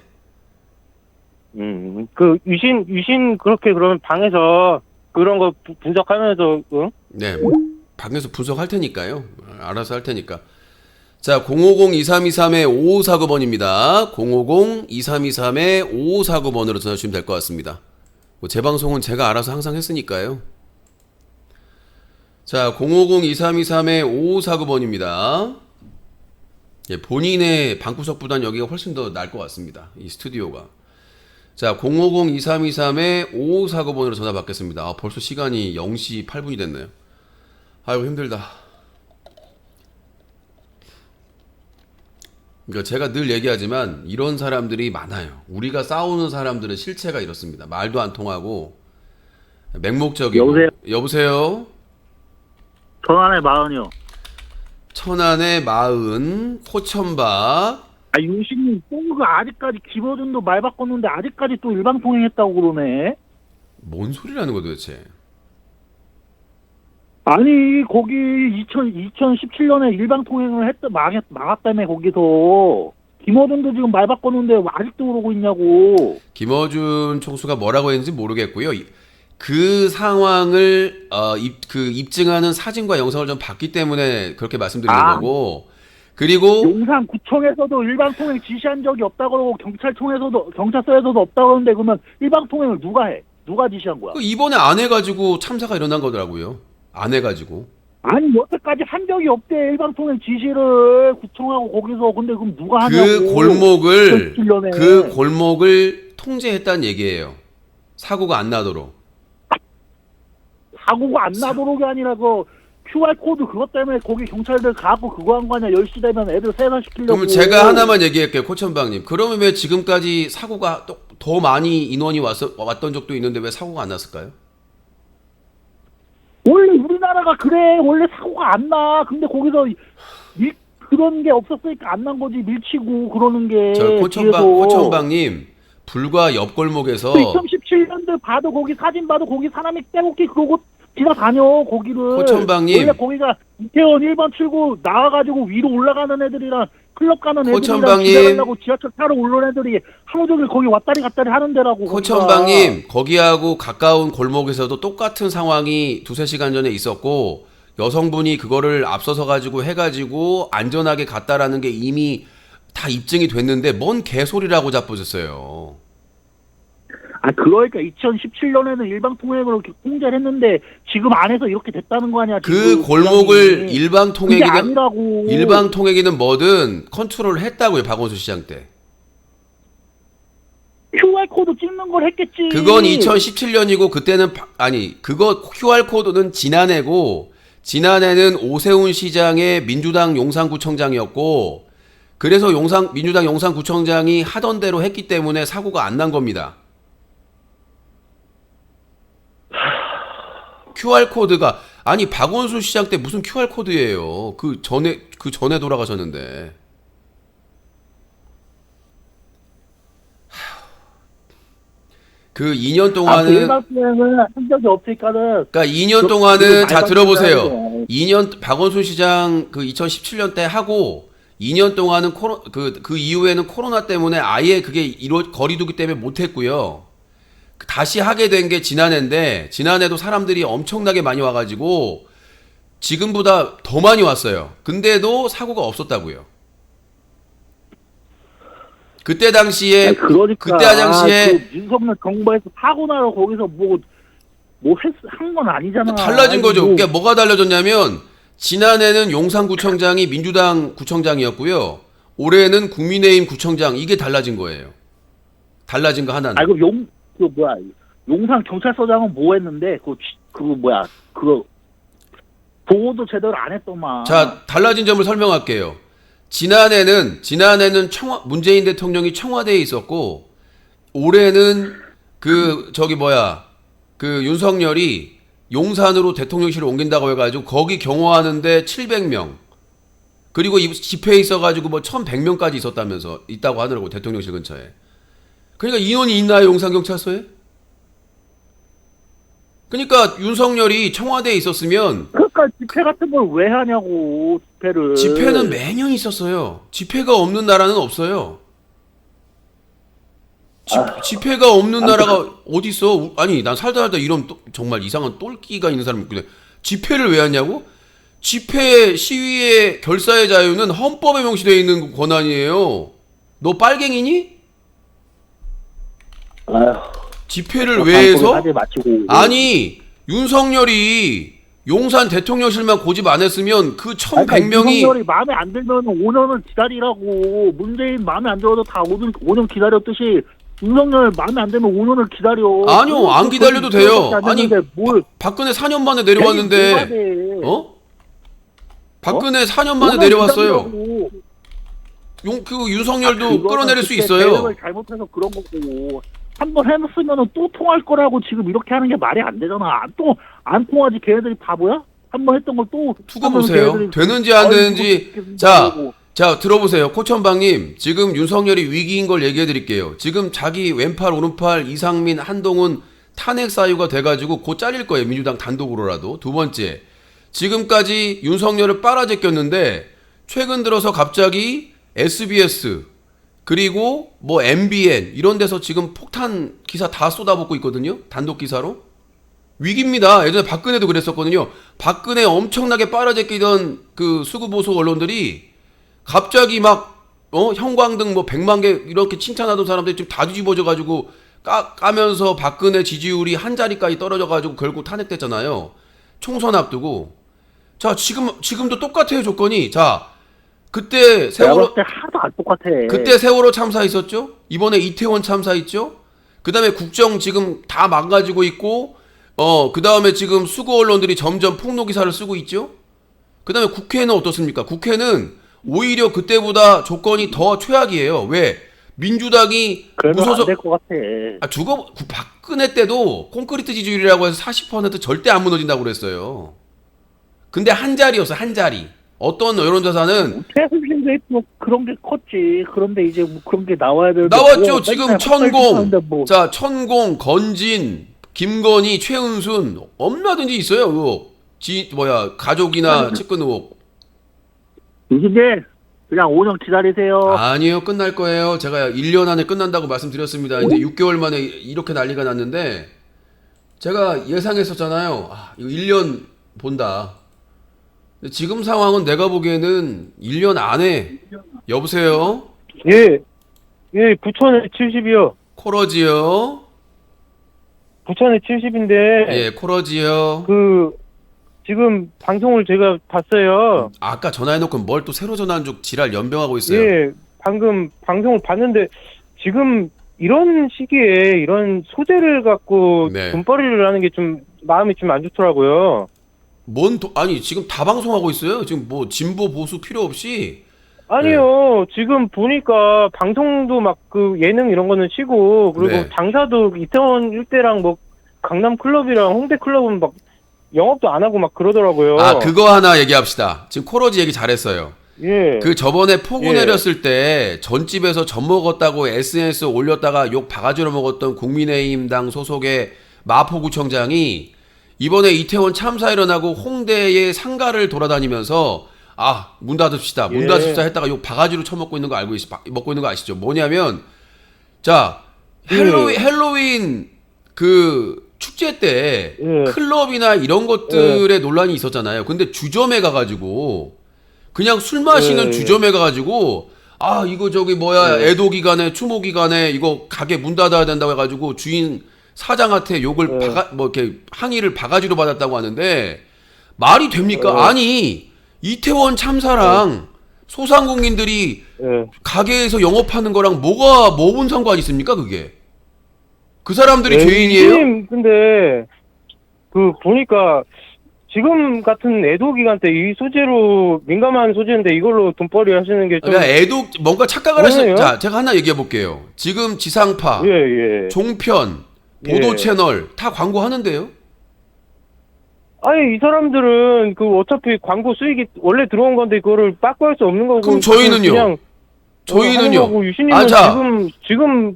그 유신 그렇게 그러면 방에서 그런 거 분석하면서 응? 네, 방에서 분석할 테니까요. 알아서 할 테니까. 자, 050-2323-5549번입니다. 050-2323-5549번으로 전화 주시면 될 것 같습니다. 제 방송은 제가 알아서 항상 했으니까요. 자, 050-2323-5549번입니다. 예, 본인의 방구석보단 여기가 훨씬 더 나을 것 같습니다. 이 스튜디오가. 자, 050-2323-5549번으로 전화 받겠습니다. 벌써 시간이 0시 8분이 됐네요. 아이고, 힘들다. 그러니까 제가 늘 얘기하지만 이런 사람들이 많아요. 우리가 싸우는 사람들은 실체가 이렇습니다. 말도 안 통하고 맹목적이고. 여보세요? 천안의 마흔이요. 천안의 마흔 호천바. 유신님 뽕가 아직까지 김어준도 말 바꿨는데 아직까지 또 일방 통행했다고 그러네. 뭔 소리라는 거야 도대체? 아니 거기 2017년에 일방 통행을 막았다며 거기서. 김어준도 지금 말 바꿨는데 아직도 그러고 있냐고. 김어준 총수가 뭐라고 했는지 모르겠고요. 그 상황을 입증하는 사진과 영상을 좀 봤기 때문에 그렇게 말씀드리는 거고. 그리고 용산구청에서도 일방 통행 지시한 적이 없다고 그러고 경찰서에서도 없다고 그러는데 그러면 일방 통행을 누가 해? 누가 지시한 거야? 이번에 안 해가지고 참사가 일어난 거더라고요. 안 해가지고. 아니 여태까지 한 적이 없대. 일방 통행 지시를 구청하고 거기서. 근데 그럼 누가 하냐고. 그 골목을 통제했다는 얘기예요. 사고가 안 나도록. 사고가 안 나도록이 아니라 그 QR코드 그것 때문에 거기 경찰들 가고 그거 한 거 아니야. 10시 되면 애들 세산시키려고. 그러면 제가 하나만 얘기할게요. 코천방님. 그러면 왜 지금까지 사고가 더 많이 인원이 왔던 적도 있는데 왜 사고가 안 났을까요? 원래 우리나라가 그래. 원래 사고가 안 나. 근데 거기서 그런 게 없었으니까 안 난 거지. 밀치고 그러는 게. 저 코천방님. 불과 옆 골목에서 2017년도 봐도 거기 사진 봐도 거기 사람이 떼곡히 그러고 지나다녀 거기를. 코천방님. 원래 거기가 이태원 1번 출구 나와가지고 위로 올라가는 애들이랑 클럽 가는 애들이랑 코천방님. 기다리려고 지하철 타러 오는 애들이 하루 종일 거기 왔다리 갔다리 하는 데라고. 코천방님, 거기하고 가까운 골목에서도 똑같은 상황이 두세 시간 전에 있었고, 여성분이 그거를 앞서서 가지고 해가지고 안전하게 갔다라는 게 이미 다 입증이 됐는데 뭔 개소리라고 자빠졌어요. 아, 그러니까 2017년에는 일방통행으로 이렇게 공제를 했는데 지금 안에서 이렇게 됐다는 거 아니야? 그 지금 골목을 그게 일방통행이든 아니라고. 일방통행이든 뭐든 컨트롤을 했다고요, 박원순 시장 때. QR코드 찍는 걸 했겠지. 그건 2017년이고 그때는 그거 QR코드는 지난해고, 지난해는 오세훈 시장의 민주당 용산구청장이었고, 그래서 민주당 용산구청장이 하던 대로 했기 때문에 사고가 안 난 겁니다. QR코드가 박원순 시장 때 무슨 QR코드예요? 그 전에 돌아가셨는데. 그 2년 동안은 일방통행은 한 적이 없으니까는. 그러니까 2년 동안은 자 들어보세요. 2년 박원순 시장 그 2017년 때 하고 2년 동안은 그 이후에는 코로나 때문에 아예 그게 거리두기 때문에 못 했고요. 다시 하게 된 게 지난해인데 지난해도 사람들이 엄청나게 많이 와 가지고 지금보다 더 많이 왔어요. 근데도 사고가 없었다고요. 그때 당시에 그러니까 그때 당시에 그 윤석열 정부에서 사고 나서 거기서 한 건 아니잖아. 달라진 거죠. 아니, 그러니까 뭐가 달라졌냐면 지난해는 용산구청장이 민주당 구청장이었고요. 올해는 국민의힘 구청장, 이게 달라진 거예요. 달라진 거 하나는. 아이고 용산 경찰서장은 뭐 했는데 그거 보호도 제대로 안 했더만. 자, 달라진 점을 설명할게요. 지난해는 문재인 대통령이 청와대에 있었고, 올해는 그 윤석열이 용산으로 대통령실을 옮긴다고 해가지고 거기 경호하는데 700명, 그리고 집회에 있어가지고 1100명까지 있다고 하더라고, 대통령실 근처에. 그러니까 인원이 있나요, 용산경찰서에? 그러니까 윤석열이 청와대에 있었으면. 그러니까 집회 같은 걸 왜 하냐고. 집회는 매년 있었어요. 집회가 없는 나라는 없어요. 집회가 없는 나라가 어디 있어? 아니, 난 살다 이런 정말 이상한 똘끼가 있는 사람이 있거든. 집회를 왜 하냐고? 집회, 시위의 결사의 자유는 헌법에 명시되어 있는 권한이에요. 너 빨갱이니? 집회를 왜 해서? 아니, 윤석열이 용산 대통령실만 고집 안 했으면 그 1100명이. 윤석열이 마음에 안 들면 5년을 기다리라고. 문재인 마음에 안 들어도 다 5년 기다렸듯이 윤석열 마음에 안 들면 5년을 기다려. 아니요, 안 기다려도 돼요. 아니, 뭘 박근혜 4년 만에 내려왔는데. 박근혜 4년 만에 내려왔어요. 윤석열도 끌어내릴 수 있어요. 계획을 잘못해서 그런 거고. 한번 해놨으면 또 통할 거라고 지금 이렇게 하는 게 말이 안 되잖아. 또 안 통하지. 걔네들이 바보야? 한번 했던 걸 또 두고 보세요. 되는지 안 되는지. 자, 들어보세요. 코천방님, 지금 윤석열이 위기인 걸 얘기해 드릴게요. 지금 자기 왼팔 오른팔 이상민 한동훈 탄핵 사유가 돼가지고 곧 잘릴 거예요. 민주당 단독으로라도. 두 번째, 지금까지 윤석열을 빨아제꼈는데 최근 들어서 갑자기 SBS 그리고 MBN 이런 데서 지금 폭탄 기사 다 쏟아붓고 있거든요. 단독 기사로. 위기입니다. 예전에 박근혜도 그랬었거든요. 박근혜 엄청나게 빨아제끼던 그 수구보수 언론들이 갑자기 형광등 100만 개 이렇게 칭찬하던 사람들이 지금 다 뒤집어져가지고 까면서 박근혜 지지율이 한 자리까지 떨어져가지고 결국 탄핵됐잖아요. 총선 앞두고. 자, 지금도 똑같아요, 조건이. 자, 그때 세월호 때 하나도 안 똑같아. 그때 세월호 참사 있었죠? 이번에 이태원 참사 있죠? 그 다음에 국정 지금 다 망가지고 있고, 그 다음에 지금 수구 언론들이 점점 폭로 기사를 쓰고 있죠? 그 다음에 국회는 어떻습니까? 국회는 오히려 그때보다 조건이 더 최악이에요. 왜? 민주당이 무소속 안 될 것 같아. 박근혜 때도 콘크리트 지지율이라고 해서 40% 절대 안 무너진다고 그랬어요. 근데 한 자리였어, 한 자리. 어떤 여론조사는 최순실도 그런 게 컸지. 그런데 이제 그런 게 나와야 되는데 나왔죠. 지금 천공, 건진, 김건희, 최은순 얼마든지 있어요. 의혹. 가족이나 측근 의혹. 이게 그냥 5년 기다리세요. 아니요, 끝날 거예요. 제가 1년 안에 끝난다고 말씀드렸습니다. 이제 6개월 만에 이렇게 난리가 났는데 제가 예상했었잖아요. 아, 이거 1년 본다. 근데 지금 상황은 내가 보기에는 1년 안에 여보세요? 예, 예, 부천에 70이요. 코러지요? 부천에 70인데 예, 코러지요. 그 지금 방송을 제가 봤어요. 아까 전화해놓고 뭘 또 새로 전화한 쪽 지랄 연병하고 있어요. 예, 방금 방송을 봤는데 지금 이런 시기에 이런 소재를 갖고 네. 돈벌이를 하는 게 좀 마음이 좀 안 좋더라고요. 아니 지금 다 방송하고 있어요. 지금 뭐 진보 보수 필요 없이. 아니요, 지금 보니까 방송도 막 그 예능 이런 거는 쉬고 그리고 네. 장사도 이태원 일대랑 뭐 강남 클럽이랑 홍대 클럽은 막 영업도 안 하고 막 그러더라고요. 아, 그거 하나 얘기합시다. 지금 코러지 얘기 잘했어요. 예. 그 저번에 폭우 예. 내렸을 때 전집에서 젖 먹었다고 SNS 올렸다가 욕 바가지로 먹었던 국민의힘당 소속의 마포구청장이 이번에 이태원 참사 일어나고 홍대의 상가를 돌아다니면서 아, 문 닫읍시다. 문 예. 닫읍시다 했다가 욕 바가지로 처먹고 있는 거 먹고 있는 거 아시죠? 뭐냐면 자, 헬로윈 그 축제 때 예. 클럽이나 이런 것들의 논란이 있었잖아요. 근데 주점에 가가지고 그냥 술 마시는 예. 주점에 가가지고 아 이거 저기 뭐야 애도 기간에 추모 기간에 이거 가게 문 닫아야 된다고 해가지고 주인 사장한테 욕을 뭐 이렇게 항의를 바가지로 받았다고 하는데 말이 됩니까? 아니 이태원 참사랑 소상공인들이 예. 가게에서 영업하는 거랑 뭔 상관이 있습니까 그게? 그 사람들이 예, 죄인이에요? 유진님, 근데 그 보니까 지금 같은 애도 기간 때 이 소재로 민감한 소재인데 이걸로 돈벌이 하시는 게 좀 그러니까 애도 뭔가 착각을 하시는. 그러네요. 자, 제가 하나 얘기해 볼게요. 지금 지상파, 예, 예. 종편, 보도 예. 채널 다 광고하는데요. 아니 이 사람들은 그 어차피 광고 수익이 원래 들어온 건데 그거를 빠꾸할 수 없는 거고. 그럼 저희는요? 그냥 저희는요? 하는 거고, 유신님은 아, 자. 지금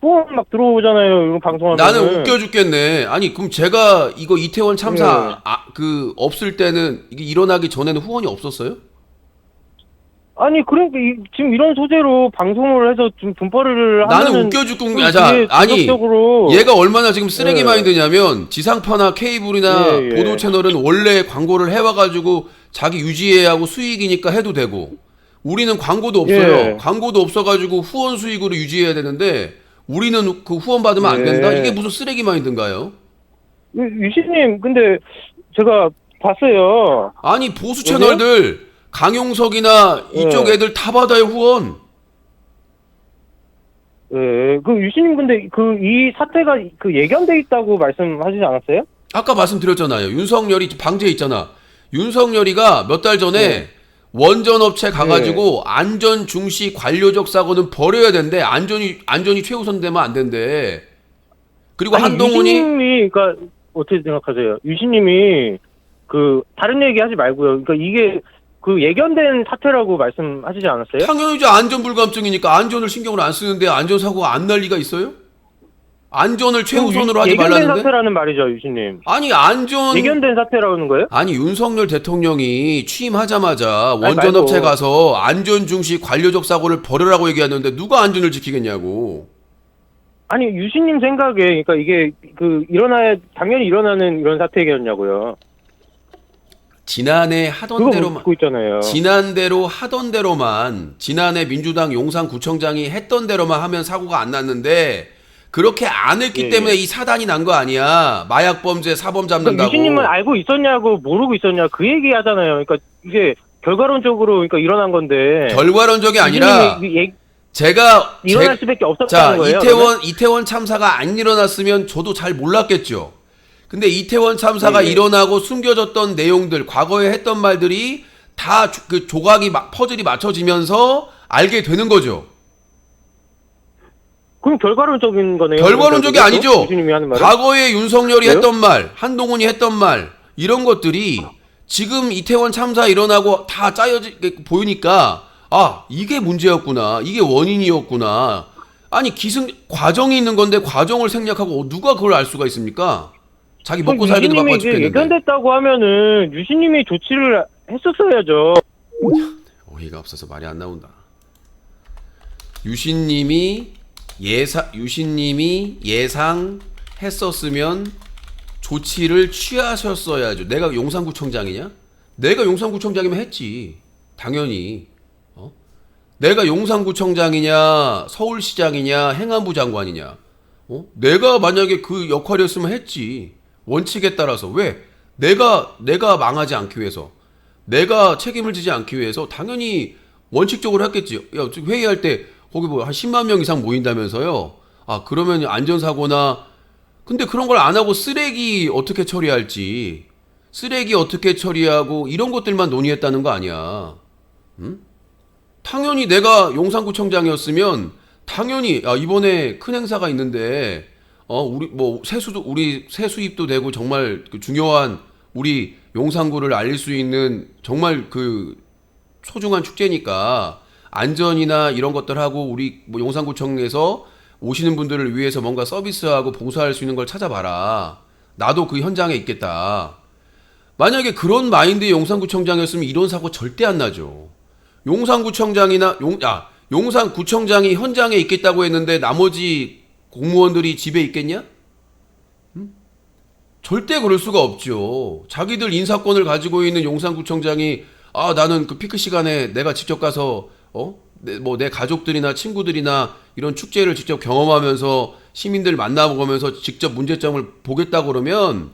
후원 막 들어오잖아요. 이거 방송하면. 나는 웃겨 죽겠네. 아니 그럼 제가 이거 이태원 참사 예. 그 없을 때는 이게 일어나기 전에는 후원이 없었어요? 아니 그러니까 지금 이런 소재로 방송을 해서 좀 돈벌이를 하면은 나는 웃겨 죽고 좀 자, 그게 아니 직접적으로 얘가 얼마나 지금 쓰레기 예. 마인드냐면 지상파나 케이블이나 예, 예. 보도 채널은 원래 광고를 해와가지고 자기 유지해야 하고 수익이니까 해도 되고 우리는 광고도 없어요. 예. 광고도 없어가지고 후원 수익으로 유지해야 되는데 우리는 그 후원 받으면 안 된다. 예. 이게 무슨 쓰레기 마인드인가요? 유신님 근데 제가 봤어요. 아니 보수 채널들 강용석이나 이쪽 예. 애들 다 받아요 후원. 예, 그 유신님 근데 그 이 사태가 그 예견돼 있다고 말씀하시지 않았어요? 아까 말씀드렸잖아요. 윤석열이 방제 있잖아. 윤석열이가 몇 달 전에 원전업체 가가지고 안전 중시 관료적 사고는 버려야 된대. 안전이 최우선 되면 안 된대. 그리고 아니, 한동훈이 유신님이 그러니까 어떻게 생각하세요? 유신님이 그 다른 얘기 하지 말고요. 그러니까 이게 그 예견된 사태라고 말씀하시지 않았어요? 당연히 이제 안전 불감증이니까 안전을 신경을 안 쓰는데 안전 사고가 안 날 리가 있어요? 안전을 최우선으로 하지 예견된 말라는데? 사태라는 말이죠, 유신님. 아니 안전 예견된 사태라는 거예요? 아니 윤석열 대통령이 취임하자마자 아니, 원전업체 말고. 가서 안전 중시 관료적 사고를 벌여라고 얘기하는데 누가 안전을 지키겠냐고. 아니 유신님 생각에 그러니까 이게 그 당연히 일어나는 이런 사태겠냐고요. 지난해 하던 그거 대로만 묻고 있잖아요. 지난대로 하던 대로만 지난해 민주당 용산구청장이 했던 대로만 하면 사고가 안 났는데 그렇게 안 했기 예, 때문에 이 사단이 난 거 아니야. 마약 범죄 사범 그러니까 잡는다고. 유신님은 알고 있었냐고 모르고 있었냐 그 얘기 하잖아요. 그러니까 이게 결과론적으로 그러니까 일어난 건데 결과론적이 아니라 유신님이 제가 일어날 수밖에 없었다는 자, 거예요. 이태원 참사가 안 일어났으면 저도 잘 몰랐겠죠. 근데 이태원 참사가 예. 일어나고 숨겨졌던 내용들, 과거에 했던 말들이 다 그 조각이 퍼즐이 맞춰지면서 알게 되는 거죠. 그럼 결과론적인 거네요. 결과론적이 그러니까 아니죠. 유신님이 하는 말은. 과거에 윤석열이 왜요? 했던 말, 한동훈이 했던 말 이런 것들이 지금 이태원 참사 일어나고 다 짜여지 보이니까 아 이게 문제였구나, 이게 원인이었구나. 아니 과정이 있는 건데 과정을 생략하고 누가 그걸 알 수가 있습니까? 자기 먹고 살기도 바빠 유신님이 죽겠는데. 예견됐다고 하면은 유신님이 조치를 했었어야죠. 어이가 없어서 말이 안 나온다. 유신님이 예상했었으면 조치를 취하셨어야죠. 내가 용산구청장이냐? 내가 용산구청장이면 했지. 당연히. 내가 용산구청장이냐, 서울시장이냐, 행안부 장관이냐. 내가 만약에 그 역할이었으면 했지. 원칙에 따라서. 왜? 내가 망하지 않기 위해서. 내가 책임을 지지 않기 위해서 당연히 원칙적으로 했겠지. 야, 회의할 때 거기 뭐 한 10만 명 이상 모인다면서요. 아, 그러면 안전사고나 근데 그런 걸 안 하고 쓰레기 어떻게 처리할지. 쓰레기 어떻게 처리하고 이런 것들만 논의했다는 거 아니야. 응? 당연히 내가 용산구청장이었으면 당연히 이번에 큰 행사가 있는데 우리 세수입도 되고 정말 그 중요한 우리 용산구를 알릴 수 있는 정말 그 소중한 축제니까 안전이나 이런 것들 하고 우리 뭐 용산구청에서 오시는 분들을 위해서 뭔가 서비스하고 봉사할 수 있는 걸 찾아봐라. 나도 그 현장에 있겠다. 만약에 그런 마인드의 용산구청장이었으면 이런 사고 절대 안 나죠. 용산구청장이 현장에 있겠다고 했는데 나머지 공무원들이 집에 있겠냐? 절대 그럴 수가 없죠. 자기들 인사권을 가지고 있는 용산구청장이 나는 그 피크 시간에 내가 직접 가서 내 가족들이나 친구들이나 이런 축제를 직접 경험하면서 시민들 만나보면서 직접 문제점을 보겠다 그러면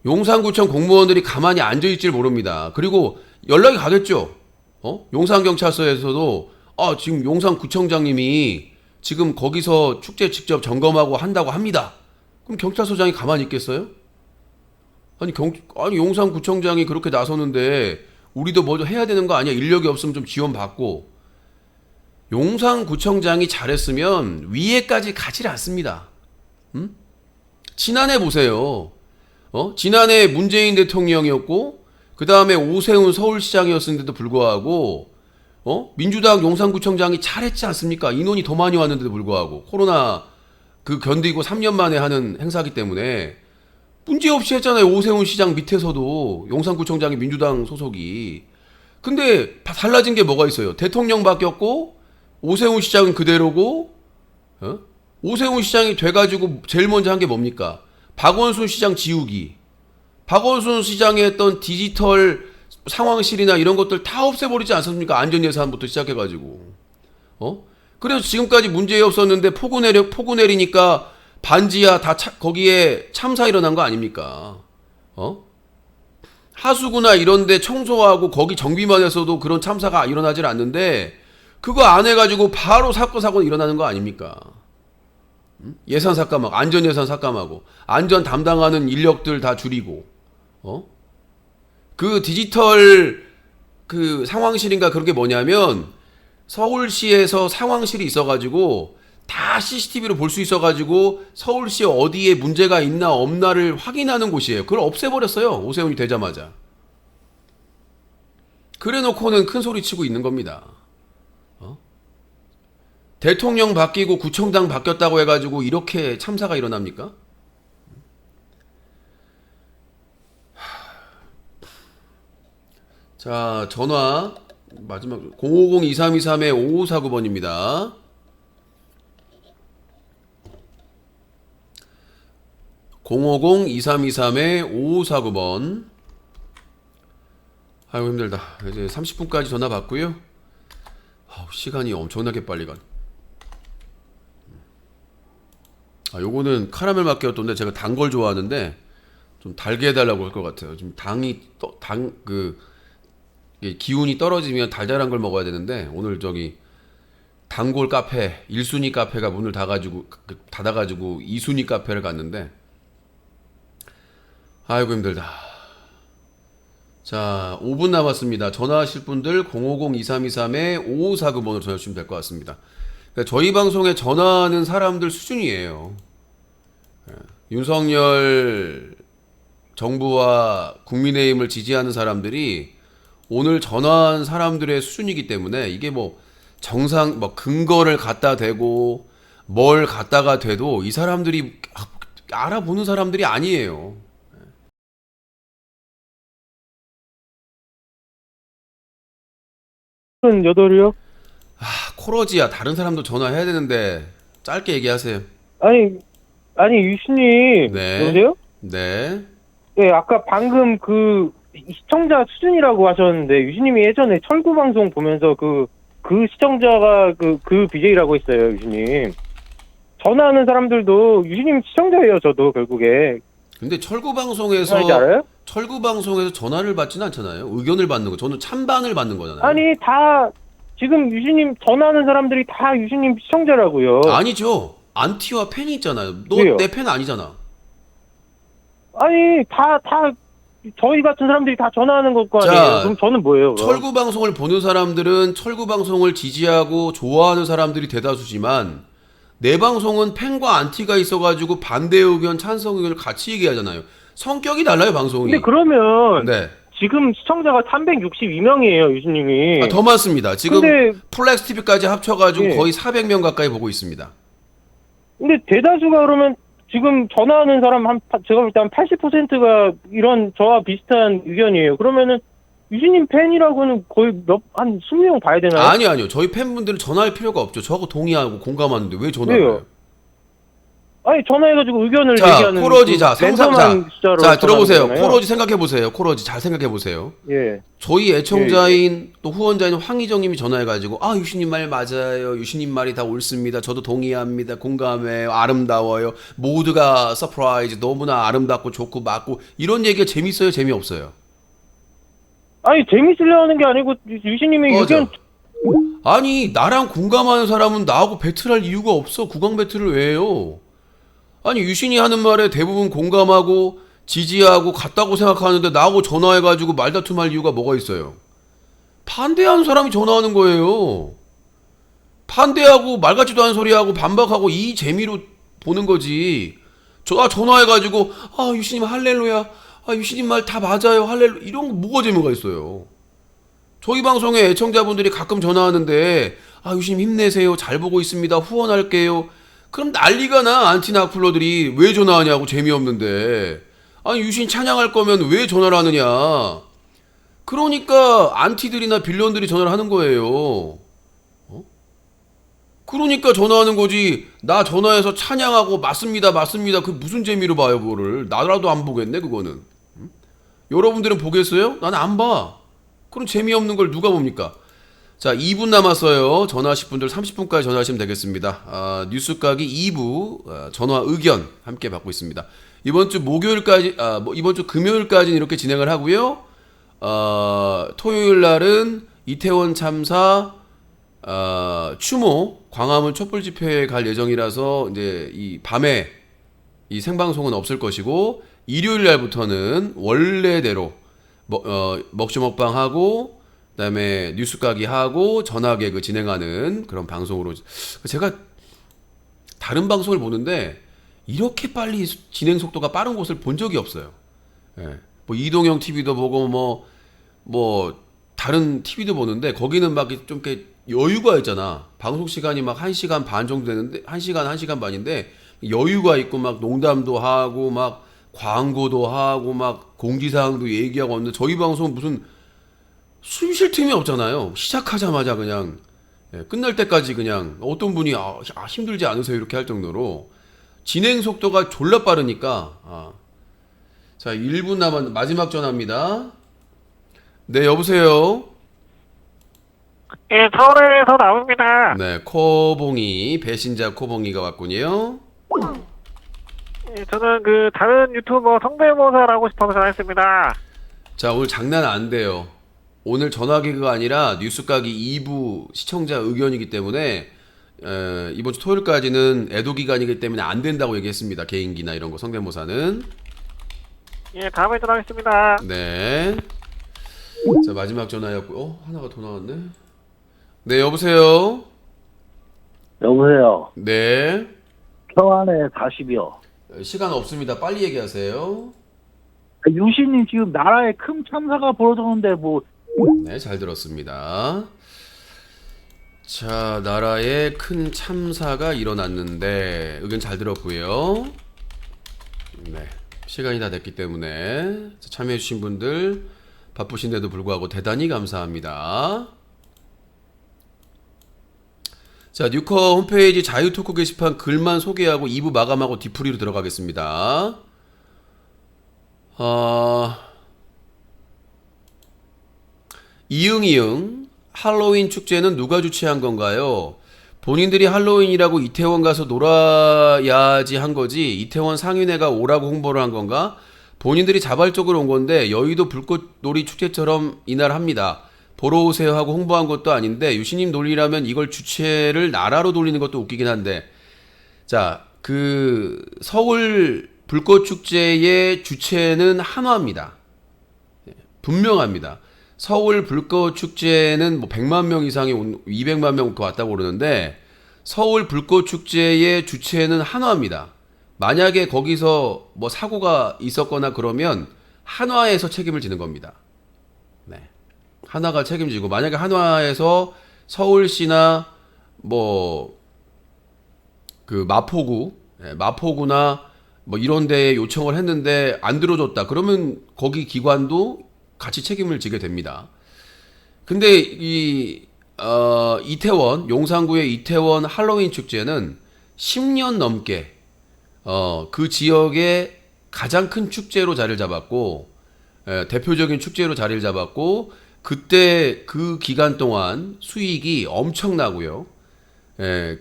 용산구청 공무원들이 가만히 앉아있질 모릅니다. 그리고 연락이 가겠죠. 용산경찰서에서도 지금 용산구청장님이 지금 거기서 축제 직접 점검하고 한다고 합니다. 그럼 경찰서장이 가만히 있겠어요? 아니 용산구청장이 그렇게 나서는데 우리도 뭐 해야 되는 거 아니야? 인력이 없으면 좀 지원받고. 용산구청장이 잘했으면 위에까지 가지 않습니다. 지난해 보세요. 지난해 문재인 대통령이었고 그 다음에 오세훈 서울시장이었는데도 불구하고 민주당 용산구청장이 잘했지 않습니까? 인원이 더 많이 왔는데도 불구하고 코로나 그 견디고 3년 만에 하는 행사기 때문에 문제없이 했잖아요. 오세훈 시장 밑에서도 용산구청장이 민주당 소속이. 근데 달라진 게 뭐가 있어요? 대통령 바뀌었고 오세훈 시장은 그대로고 오세훈 시장이 돼가지고 제일 먼저 한 게 뭡니까? 박원순 시장 지우기. 박원순 시장이 했던 디지털 상황실이나 이런 것들 다 없애버리지 않습니까? 안전예산부터 시작해가지고. 그래서 지금까지 문제 없었는데 폭우 내리니까 반지하 거기에 참사 일어난 거 아닙니까? 하수구나 이런데 청소하고 거기 정비만 해서도 그런 참사가 일어나질 않는데 그거 안 해가지고 바로 사건 일어나는 거 아닙니까? 예산 삭감하고 안전 예산 삭감하고 안전 담당하는 인력들 다 줄이고 그 디지털 그 상황실인가 그런 게 뭐냐면 서울시에서 상황실이 있어가지고 다 CCTV로 볼 수 있어가지고 서울시 어디에 문제가 있나 없나를 확인하는 곳이에요. 그걸 없애버렸어요. 오세훈이 되자마자. 그래놓고는 큰 소리 치고 있는 겁니다. 대통령 바뀌고 구청장 바뀌었다고 해가지고 이렇게 참사가 일어납니까? 자, 전화 마지막 050-2323-5549번입니다. 050-2323-5549번. 아이고 힘들다. 이제 30분까지 전화 받고요. 시간이 엄청나게 빨리 간. 요거는 카라멜 마키아토인데 제가 단 걸 좋아하는데 좀 달게 해달라고 할 것 같아요. 지금 기운이 떨어지면 달달한 걸 먹어야 되는데 오늘 저기 단골 카페 1순위 카페가 문을 닫아가지고 2순위 카페를 갔는데 아이고 힘들다. 자, 5분 남았습니다. 전화하실 분들 050-2323-5549번으로 전화 주시면 될 것 같습니다. 그러니까 저희 방송에 전화하는 사람들 수준이에요. 윤석열 정부와 국민의힘을 지지하는 사람들이 오늘 전화한 사람들의 수준이기 때문에 이게 근거를 갖다 대고 뭘 갖다가 대도 이 사람들이 알아보는 사람들이 아니에요. 8이요? 코러지야. 다른 사람도 전화해야 되는데 짧게 얘기하세요. 아니 유신님 네. 여보세요? 네. 네, 아까 방금 그 시청자 수준이라고 하셨는데 유신님이 예전에 철구 방송 보면서 그 시청자가 그 BJ라고 했어요, 유신님. 전화하는 사람들도 유신님 시청자예요, 저도 결국에. 근데 철구 무슨 방송에서 말인지 알아요? 전화를 받지는 않잖아요. 의견을 받는 거. 저는 찬반을 받는 거잖아요. 아니 다 지금 유신님 전화하는 사람들이 다 유신님 시청자라고요. 아니죠. 안티와 팬이 있잖아요. 너 왜요? 내 팬 아니잖아. 아니 다 저희 같은 사람들이 다 전화하는 것 거 자, 아니에요? 그럼 저는 뭐예요? 그럼? 철구 방송을 보는 사람들은 철구 방송을 지지하고 좋아하는 사람들이 대다수지만 내 방송은 팬과 안티가 있어가지고 반대 의견, 찬성 의견을 같이 얘기하잖아요. 성격이 달라요, 방송이. 근데 그러면 네. 지금 시청자가 362명이에요, 유신님이. 더 많습니다. 지금 근데 플렉스 TV까지 합쳐가지고 예. 거의 400명 가까이 보고 있습니다. 근데 대다수가 그러면 지금 전화하는 사람 제가 볼 때 한 80%가 이런 저와 비슷한 의견이에요. 그러면은 유진님 팬이라고는 거의 한 20명 봐야 되나요? 아니요. 저희 팬분들은 전화할 필요가 없죠. 저하고 동의하고 공감하는데 왜 전화를 왜요? 해요? 아니 전화해가지고 의견을 자, 얘기하는 코러지, 자, 랜덤한 숫자로 자, 들어보세요. 전화하는 거잖아요. 코러지 생각해보세요. 코러지 잘 생각해보세요. 예. 저희 애청자인 또 후원자인 황희정님이 전화해가지고 유신님 말 맞아요. 유신님 말이 다 옳습니다. 저도 동의합니다. 공감해요. 아름다워요. 모두가 서프라이즈 너무나 아름답고 좋고 맞고 이런 얘기가 재밌어요? 재미없어요? 아니 재밌으려 하는 게 아니고 유신님의 맞아. 의견 아니 나랑 공감하는 사람은 나하고 배틀할 이유가 없어. 구강 배틀을 왜 해요? 아니 유신이 하는 말에 대부분 공감하고 지지하고 같다고 생각하는데 나하고 전화해가지고 말다툼할 이유가 뭐가 있어요? 반대하는 사람이 전화하는 거예요. 반대하고 말 같지도 않은 소리하고 반박하고 이 재미로 보는 거지. 전화해가지고 유신님 할렐루야. 유신님 말 다 맞아요. 할렐루 이런 거 뭐가 재미가 있어요? 저희 방송에 애청자분들이 가끔 전화하는데 유신님 힘내세요. 잘 보고 있습니다. 후원할게요. 그럼 난리가 나. 안티나 악플러들이 왜 전화하냐고 재미없는데. 유신 찬양할 거면 왜 전화를 하느냐. 그러니까 안티들이나 빌런들이 전화를 하는 거예요. 그러니까 전화하는 거지. 나 전화해서 찬양하고 맞습니다. 그 무슨 재미로 봐요 그거를. 나라도 안 보겠네 그거는. 여러분들은 보겠어요? 나는 안 봐. 그럼 재미없는 걸 누가 봅니까? 자, 2분 남았어요. 전화하실 분들 30분까지 전화하시면 되겠습니다. 뉴스까기 2부 전화 의견 함께 받고 있습니다. 이번 주 목요일까지, 이번 주 금요일까지는 이렇게 진행을 하고요. 토요일 날은 이태원 참사, 추모, 광화문 촛불 집회에 갈 예정이라서 이제 이 밤에 이 생방송은 없을 것이고 일요일 날부터는 원래대로 먹쇼 먹방 하고 그다음에 뉴스 까기 하고 전화 개그 진행하는 그런 방송으로 제가 다른 방송을 보는데 이렇게 빨리 진행 속도가 빠른 곳을 본 적이 없어요. 예. 뭐 이동형 TV도 보고 뭐 다른 TV도 보는데 거기는 막 좀 이렇게 여유가 있잖아. 방송 시간이 막 1시간 반 정도 되는데 1시간 반인데 여유가 있고 막 농담도 하고 막 광고도 하고 막 공지사항도 얘기하고 하는데 저희 방송은 무슨 숨 쉴 틈이 없잖아요. 시작하자마자 그냥 끝날 때까지 그냥 어떤 분이 힘들지 않으세요 이렇게 할 정도로 진행 속도가 졸라 빠르니까 자 1분 남았는데 마지막 전화입니다. 네 여보세요. 예, 서울에서 나옵니다. 네 코봉이 배신자 코봉이가 왔군요. 예, 저는 그 다른 유튜버 성대모사를 하고 싶어서 전화했습니다. 자 오늘 장난 안 돼요. 오늘 전화 개그가 아니라 뉴스 까기 2부 시청자 의견이기 때문에 이번 주 토요일까지는 애도 기간이기 때문에 안 된다고 얘기했습니다. 개인기나 이런 거 성대모사는. 예, 다음에 전화하겠습니다. 네. 자 마지막 전화였고 하나가 더 나왔네. 네 여보세요. 여보세요. 네. 평안에 40이요. 시간 없습니다. 빨리 얘기하세요. 유신님 지금 나라에 큰 참사가 벌어졌는데 뭐 네, 잘 들었습니다. 자, 나라에 큰 참사가 일어났는데 의견 잘 들었고요. 네, 시간이 다 됐기 때문에 참여해주신 분들 바쁘신데도 불구하고 대단히 감사합니다. 자, 뉴커 홈페이지 자유토크 게시판 글만 소개하고 2부 마감하고 뒤풀이로 들어가겠습니다. 이응이응 할로윈 축제는 누가 주최한 건가요? 본인들이 할로윈이라고 이태원 가서 놀아야지 한 거지 이태원 상인회가 오라고 홍보를 한 건가? 본인들이 자발적으로 온 건데 여의도 불꽃놀이 축제처럼 이날 합니다. 보러 오세요 하고 홍보한 것도 아닌데 유신님 논리라면 이걸 주최를 나라로 돌리는 것도 웃기긴 한데, 자, 그 서울 불꽃축제의 주최는 한화입니다. 분명합니다. 서울 불꽃축제는 뭐 100만 명 이상이 200만 명 왔다고 그러는데 서울 불꽃축제의 주최는 한화입니다. 만약에 거기서 뭐 사고가 있었거나 그러면 한화에서 책임을 지는 겁니다. 네. 한화가 책임지고, 만약에 한화에서 서울시나 뭐 그 마포구나 뭐 이런 데에 요청을 했는데 안 들어줬다. 그러면 거기 기관도 같이 책임을 지게 됩니다. 근데 이태원, 용산구의 이태원 할로윈 축제는 10년 넘게 그 지역의 가장 큰 축제로 자리를 잡았고, 대표적인 축제로 자리를 잡았고, 그때 그 기간 동안 수익이 엄청나고요.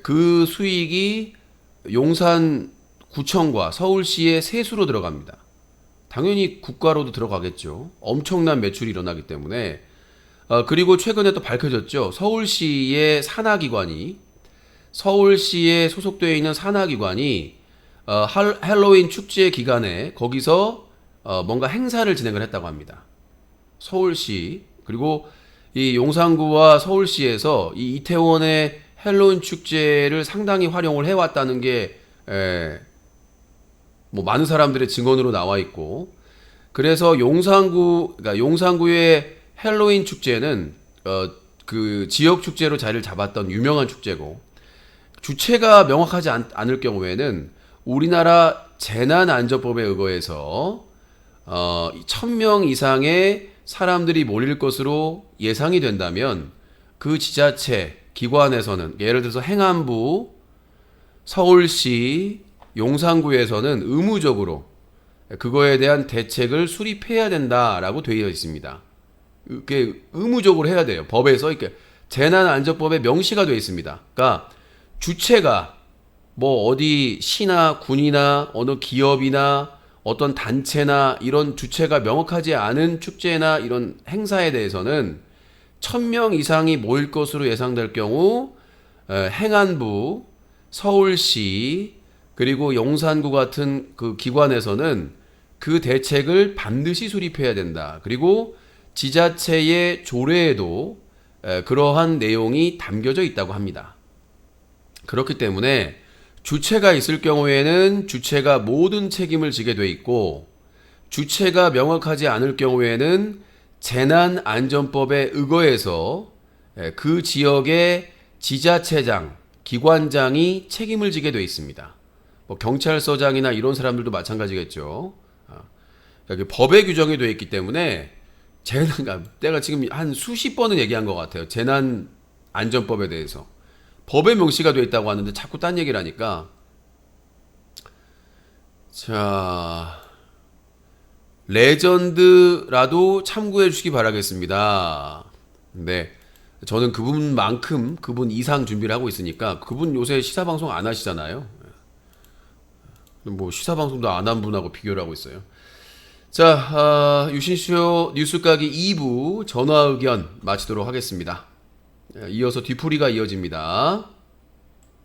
그 수익이 용산구청과 서울시의 세수로 들어갑니다. 당연히 국가로도 들어가겠죠. 엄청난 매출이 일어나기 때문에. 그리고 최근에 또 밝혀졌죠. 서울시의 서울시에 소속되어 있는 산하기관이 할로윈 축제 기간에 거기서 뭔가 행사를 진행을 했다고 합니다. 서울시, 그리고 이 용산구와 서울시에서 이 이태원의 할로윈 축제를 상당히 활용을 해왔다는 게 뭐 많은 사람들의 증언으로 나와 있고, 그래서 용산구의 할로윈 축제는 그 지역 축제로 자리를 잡았던 유명한 축제고, 주체가 명확하지 않을 경우에는 우리나라 재난안전법에 의거해서 1000명 이상의 사람들이 몰릴 것으로 예상이 된다면 그 지자체 기관에서는, 예를 들어서 행안부, 서울시, 용산구에서는 의무적으로 그거에 대한 대책을 수립해야 된다라고 되어 있습니다. 그게 의무적으로 해야 돼요. 법에서 이렇게 재난안전법에 명시가 되어 있습니다. 그러니까 주체가 뭐 어디 시나 군이나 어느 기업이나 어떤 단체나 이런 주체가 명확하지 않은 축제나 이런 행사에 대해서는 1000명 이상이 모일 것으로 예상될 경우 행안부, 서울시, 그리고 용산구 같은 그 기관에서는 그 대책을 반드시 수립해야 된다. 그리고 지자체의 조례에도 그러한 내용이 담겨져 있다고 합니다. 그렇기 때문에 주체가 있을 경우에는 주체가 모든 책임을 지게 돼 있고, 주체가 명확하지 않을 경우에는 재난안전법에 의거해서 그 지역의 지자체장, 기관장이 책임을 지게 돼 있습니다. 뭐 경찰서장이나 이런 사람들도 마찬가지겠죠. 여기 법에 규정이 되어 있기 때문에 내가 지금 한 수십 번은 얘기한 것 같아요. 재난안전법에 대해서. 법에 명시가 되어 있다고 하는데 자꾸 딴 얘기를 하니까. 자, 레전드라도 참고해 주시기 바라겠습니다. 네. 저는 그분 이상 준비를 하고 있으니까. 그분 요새 시사방송 안 하시잖아요. 뭐 시사방송도 안 한 분하고 비교를 하고 있어요. 자, 유신쇼 뉴스까기 2부 전화 의견 마치도록 하겠습니다. 이어서 뒤풀이가 이어집니다.